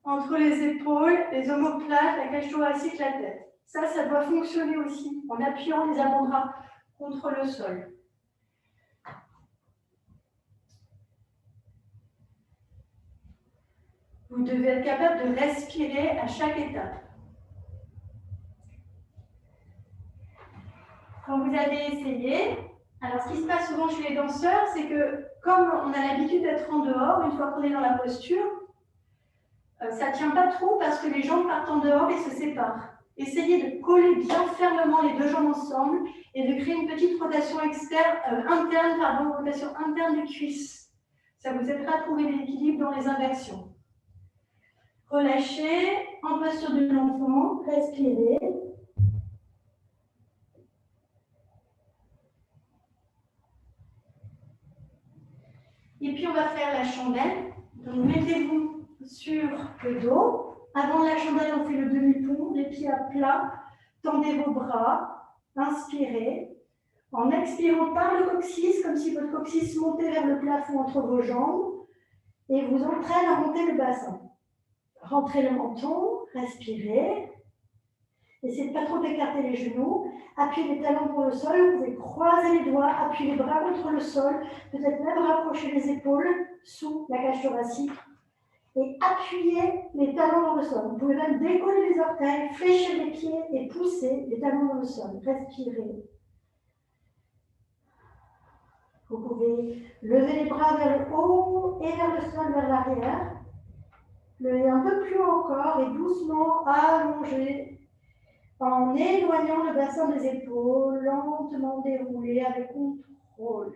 entre les épaules, les omoplates, la cage thoracique, la tête. Ça doit fonctionner aussi en appuyant les avant-bras contre le sol. Vous devez être capable de respirer à chaque étape. Quand vous avez essayé, alors ce qui se passe souvent chez les danseurs, c'est que comme on a l'habitude d'être en dehors, une fois qu'on est dans la posture, ça ne tient pas trop parce que les jambes partent en dehors et se séparent. Essayez de coller bien fermement les deux jambes ensemble et de créer une petite rotation rotation interne des cuisses. Ça vous aidera à trouver l'équilibre dans les inversions. Relâchez, en posture de l'enfant, respirez. Et puis on va faire la chandelle. Donc mettez-vous sur le dos. Avant la chandelle, on fait le demi-pont, les pieds à plat. Tendez vos bras, inspirez. En expirant par le coccyx, comme si votre coccyx montait vers le plafond entre vos jambes. Et vous entraîne à monter le bassin. Rentrez le menton, respirez. Essayez de ne pas trop écarter les genoux. Appuyez les talons pour le sol. Vous pouvez croiser les doigts, appuyer les bras contre le sol. Peut-être même rapprocher les épaules sous la cage thoracique. Et appuyez les talons dans le sol. Vous pouvez même décoller les orteils, fléchir les pieds et pousser les talons dans le sol. Respirez. Vous pouvez lever les bras vers le haut et vers le sol, vers l'arrière. Levez un peu plus haut encore et doucement allonger en éloignant le bassin des épaules, lentement dérouler avec contrôle.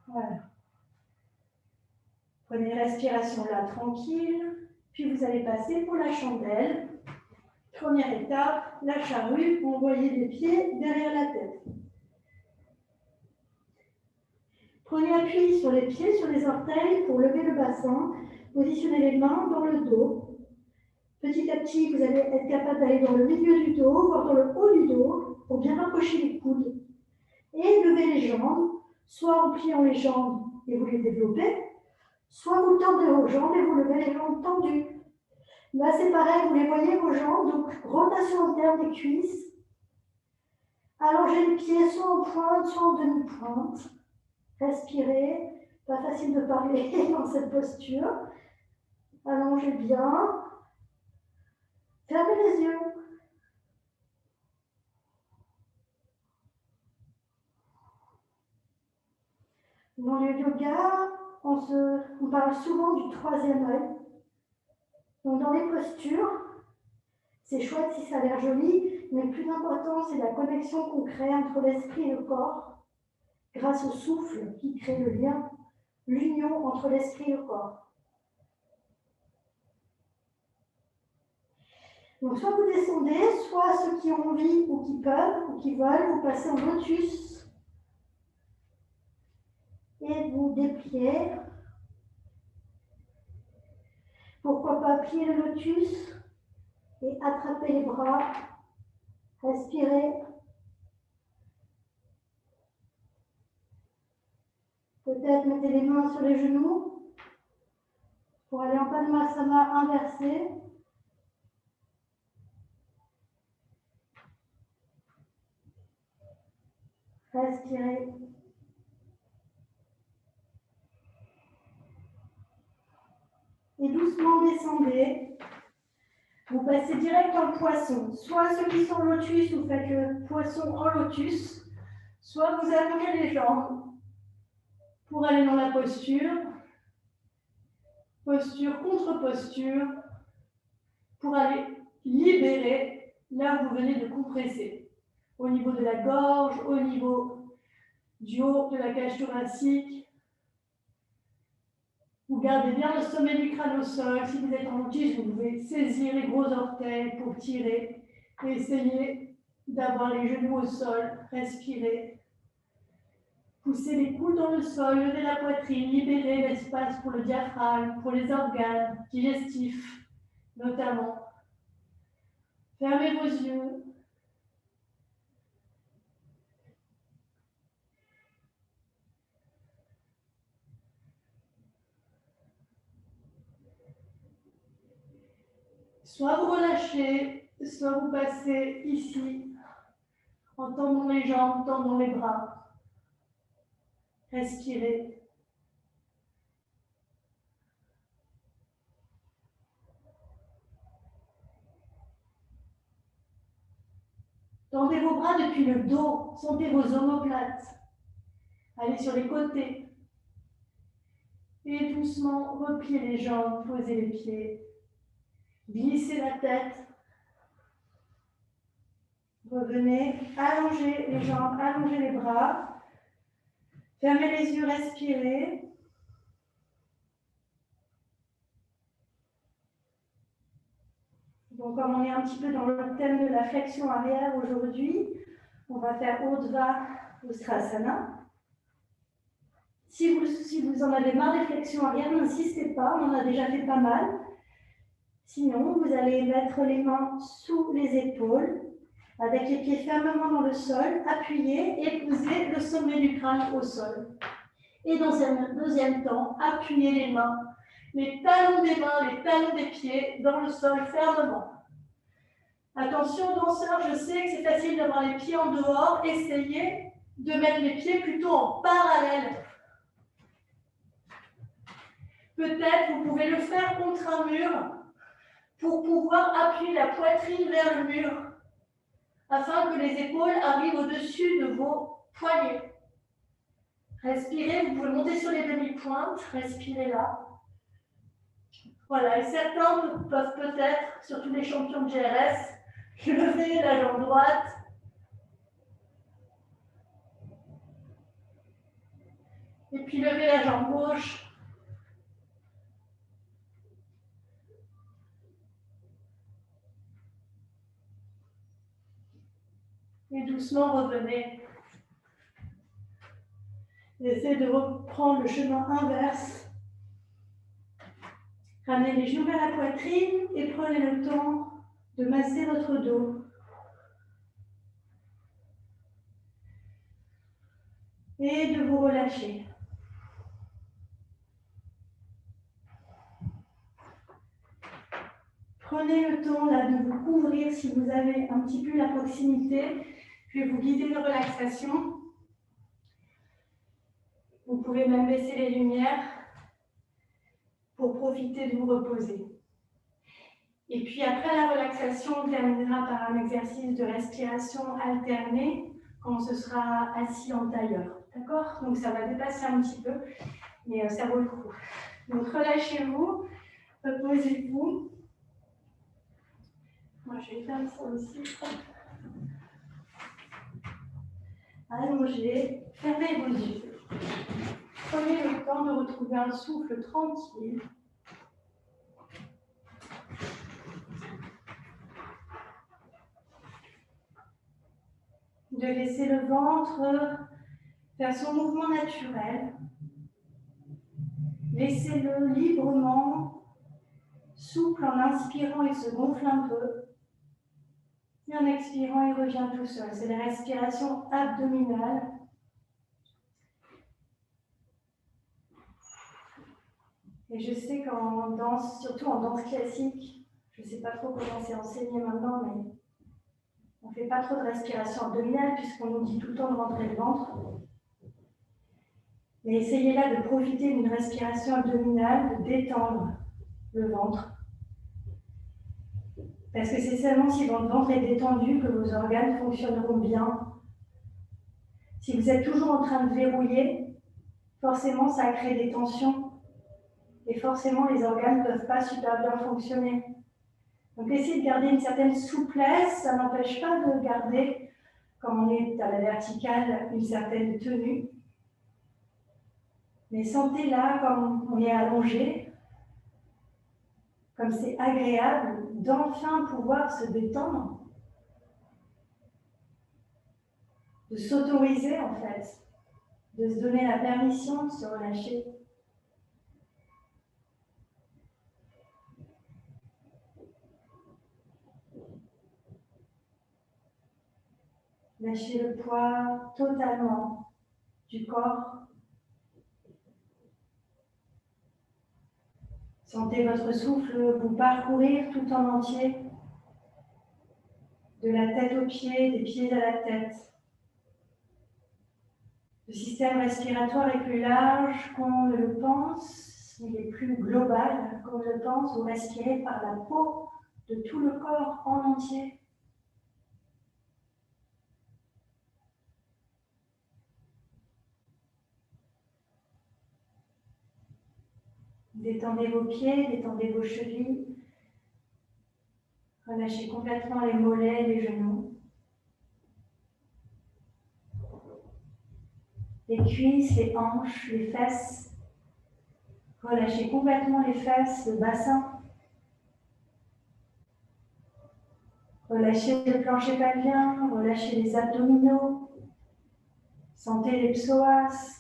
Voilà. Prenez une respiration là, tranquille. Puis vous allez passer pour la chandelle. Première étape, la charrue, envoyez les pieds derrière la tête. Prenez appui sur les pieds, sur les orteils pour lever le bassin. Positionnez les mains dans le dos. Petit à petit, vous allez être capable d'aller dans le milieu du dos, voire dans le haut du dos, pour bien rapprocher les coudes. Et lever les jambes, soit en pliant les jambes et vous les développez, soit vous tendez vos jambes et vous levez les jambes tendues. Là, c'est pareil, vous les voyez, vos jambes, donc rotation interne des cuisses. Allongez les pieds soit en pointe, soit en demi-pointe. Respirez, pas facile de parler dans cette posture. Allongez bien. Fermez les yeux. Dans le yoga, on parle souvent du troisième œil. Donc dans les postures, c'est chouette si ça a l'air joli, mais le plus important, c'est la connexion qu'on crée entre l'esprit et le corps. grâce au souffle qui crée le lien, l'union entre l'esprit et le corps. Donc soit vous descendez, soit ceux qui ont envie ou qui peuvent ou qui veulent, vous passez en lotus et vous dépliez. Pourquoi pas plier le lotus et attraper les bras, respirez. Peut-être mettez les mains sur les genoux pour aller en Padmasana inversé. Respirez. Et doucement descendez. Vous passez direct en poisson. Soit ceux qui sont en lotus, vous faites le poisson en lotus. Soit vous allongez les jambes pour aller dans la posture. Posture contre posture. Pour aller libérer là où vous venez de compresser. Au niveau de la gorge, au niveau du haut de la cage thoracique. Vous gardez bien le sommet du crâne au sol. Si vous êtes en lotus, vous pouvez saisir les gros orteils pour tirer et essayer d'avoir les genoux au sol. Respirez. Poussez les coudes dans le sol, levez la poitrine, libérez l'espace pour le diaphragme, pour les organes digestifs notamment. Fermez vos yeux. Soit vous relâchez, soit vous passez ici, en tendant les jambes, tendant les bras. Respirez. Tendez vos bras depuis le dos, sentez vos omoplates. Allez sur les côtés. Et doucement, repliez les jambes, posez les pieds. Glissez la tête. Revenez, allongez les jambes, allongez les bras. Fermez les yeux, respirez. Donc, comme on est un petit peu dans le thème de la flexion arrière aujourd'hui, on va faire Urdhva Ustrasana. Si vous en avez marre des flexions arrière, n'insistez pas, on en a déjà fait pas mal. Sinon, vous allez mettre les mains sous les épaules, avec les pieds fermement dans le sol, appuyez et posez le sommet du crâne au sol. Et dans un deuxième temps, appuyez les mains, les talons des mains, les talons des pieds dans le sol fermement. Attention danseurs, je sais que c'est facile d'avoir les pieds en dehors, essayez de mettre les pieds plutôt en parallèle. Peut-être vous pouvez le faire contre un mur pour pouvoir appuyer la poitrine vers le mur afin que les épaules arrivent au-dessus de vos poignets. Respirez, vous pouvez monter sur les demi-pointes, respirez là. Voilà, et certains peuvent peut-être, surtout les champions de GRS, lever la jambe droite. Et puis lever la jambe gauche. Et doucement revenez. Essayez de reprendre le chemin inverse. Ramenez les genoux vers la poitrine et prenez le temps de masser votre dos. Et de vous relâcher. Prenez le temps là, de vous couvrir si vous avez un petit peu la proximité. Je vais vous guider de relaxation. Vous pouvez même baisser les lumières pour profiter de vous reposer. Et puis après la relaxation, on terminera par un exercice de respiration alternée quand on se sera assis en tailleur. D'accord? Donc ça va dépasser un petit peu, mais ça vaut le coup. Donc relâchez-vous, reposez-vous. Moi je vais faire ça aussi. Allongez, fermez vos yeux. Prenez le temps de retrouver un souffle tranquille. De laisser le ventre faire son mouvement naturel. Laissez-le librement, souple en inspirant, il se gonfle un peu. Et en expirant, il revient tout seul. C'est la respiration abdominale. Et je sais qu'en danse, surtout en danse classique, je ne sais pas trop comment c'est enseigné maintenant, mais on ne fait pas trop de respiration abdominale puisqu'on nous dit tout le temps de rentrer le ventre. Mais essayez là de profiter d'une respiration abdominale, de détendre le ventre. Parce que c'est seulement si votre ventre est détendu que vos organes fonctionneront bien. Si vous êtes toujours en train de verrouiller, forcément ça crée des tensions. Et forcément, les organes ne peuvent pas super bien fonctionner. Donc, essayez de garder une certaine souplesse. Ça n'empêche pas de garder, comme on est à la verticale, une certaine tenue. Mais sentez là, comme on est allongé, comme c'est agréable d'enfin pouvoir se détendre, de s'autoriser en fait, de se donner la permission de se relâcher. Lâchez le poids totalement du corps. Sentez votre souffle vous parcourir tout en entier, de la tête aux pieds, des pieds à la tête. Le système respiratoire est plus large qu'on ne le pense, il est plus global qu'on ne le pense. Vous respirez par la peau de tout le corps en entier. Détendez vos pieds, détendez vos chevilles. Relâchez complètement les mollets, les genoux. Les cuisses, les hanches, les fesses. Relâchez complètement les fesses, le bassin. Relâchez le plancher pelvien, relâchez les abdominaux. Sentez les psoas.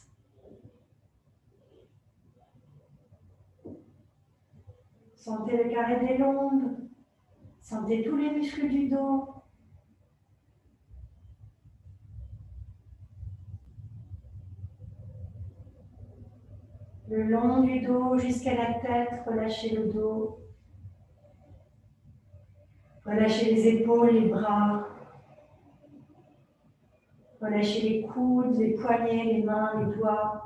Sentez le carré des lombes. Sentez tous les muscles du dos. Le long du dos jusqu'à la tête, relâchez le dos. Relâchez les épaules, les bras. Relâchez les coudes, les poignets, les mains, les doigts.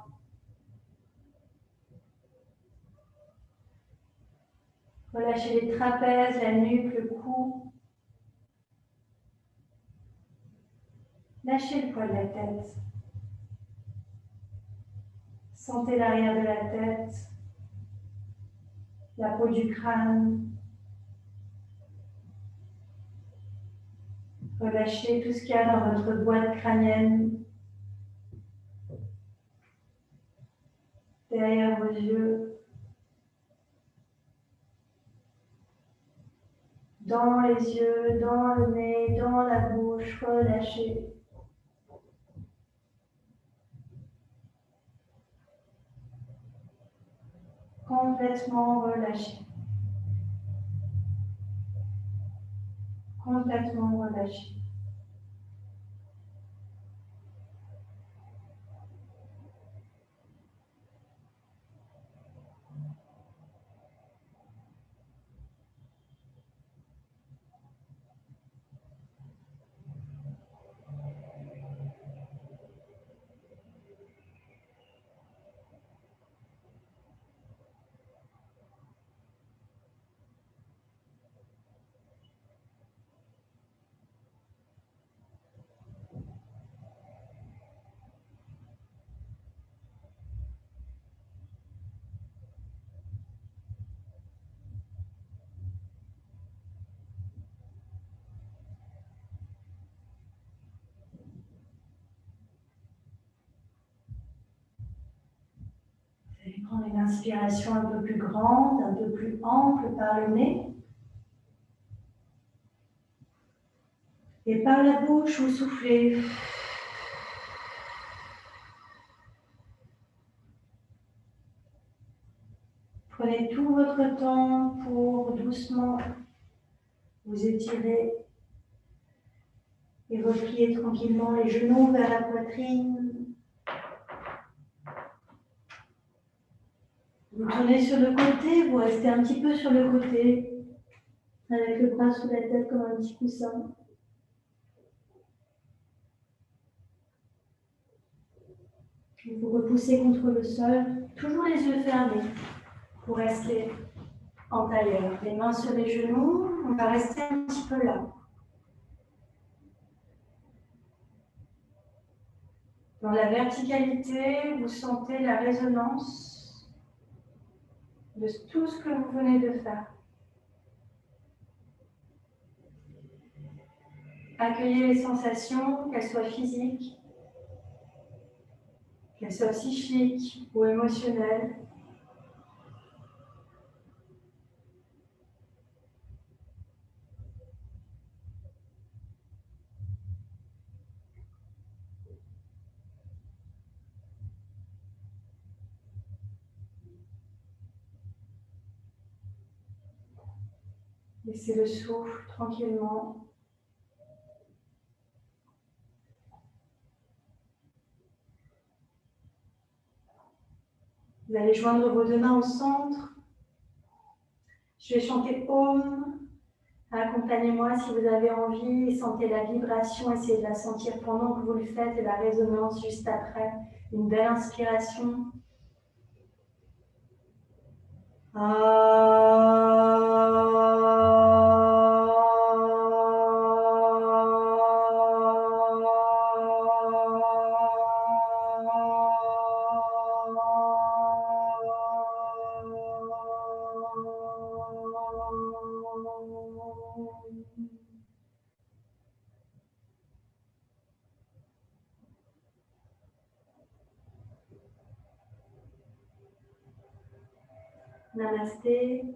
Relâchez les trapèzes, la nuque, le cou. Lâchez le poids de la tête. Sentez l'arrière de la tête, la peau du crâne. Relâchez tout ce qu'il y a dans votre boîte crânienne. Derrière vos yeux. Dans les yeux, dans le nez, dans la bouche, relâchez. Complètement relâché. Complètement relâché. Puis prenez une inspiration un peu plus grande, un peu plus ample par le nez. Et par la bouche, vous soufflez. Prenez tout votre temps pour doucement vous étirer et replier tranquillement les genoux vers la poitrine. Vous tournez sur le côté, vous restez un petit peu sur le côté, avec le bras sous la tête comme un petit coussin. Vous repoussez contre le sol, toujours les yeux fermés, pour rester en tailleur. Les mains sur les genoux, on va rester un petit peu là. Dans la verticalité, vous sentez la résonance de tout ce que vous venez de faire. Accueillez les sensations, qu'elles soient physiques, qu'elles soient psychiques ou émotionnelles. Laissez le souffle tranquillement. Vous allez joindre vos deux mains au centre. Je vais chanter Om. Accompagnez-moi si vous avez envie et sentez la vibration. Essayez de la sentir pendant que vous le faites et la résonance juste après. Une belle inspiration. Namasté.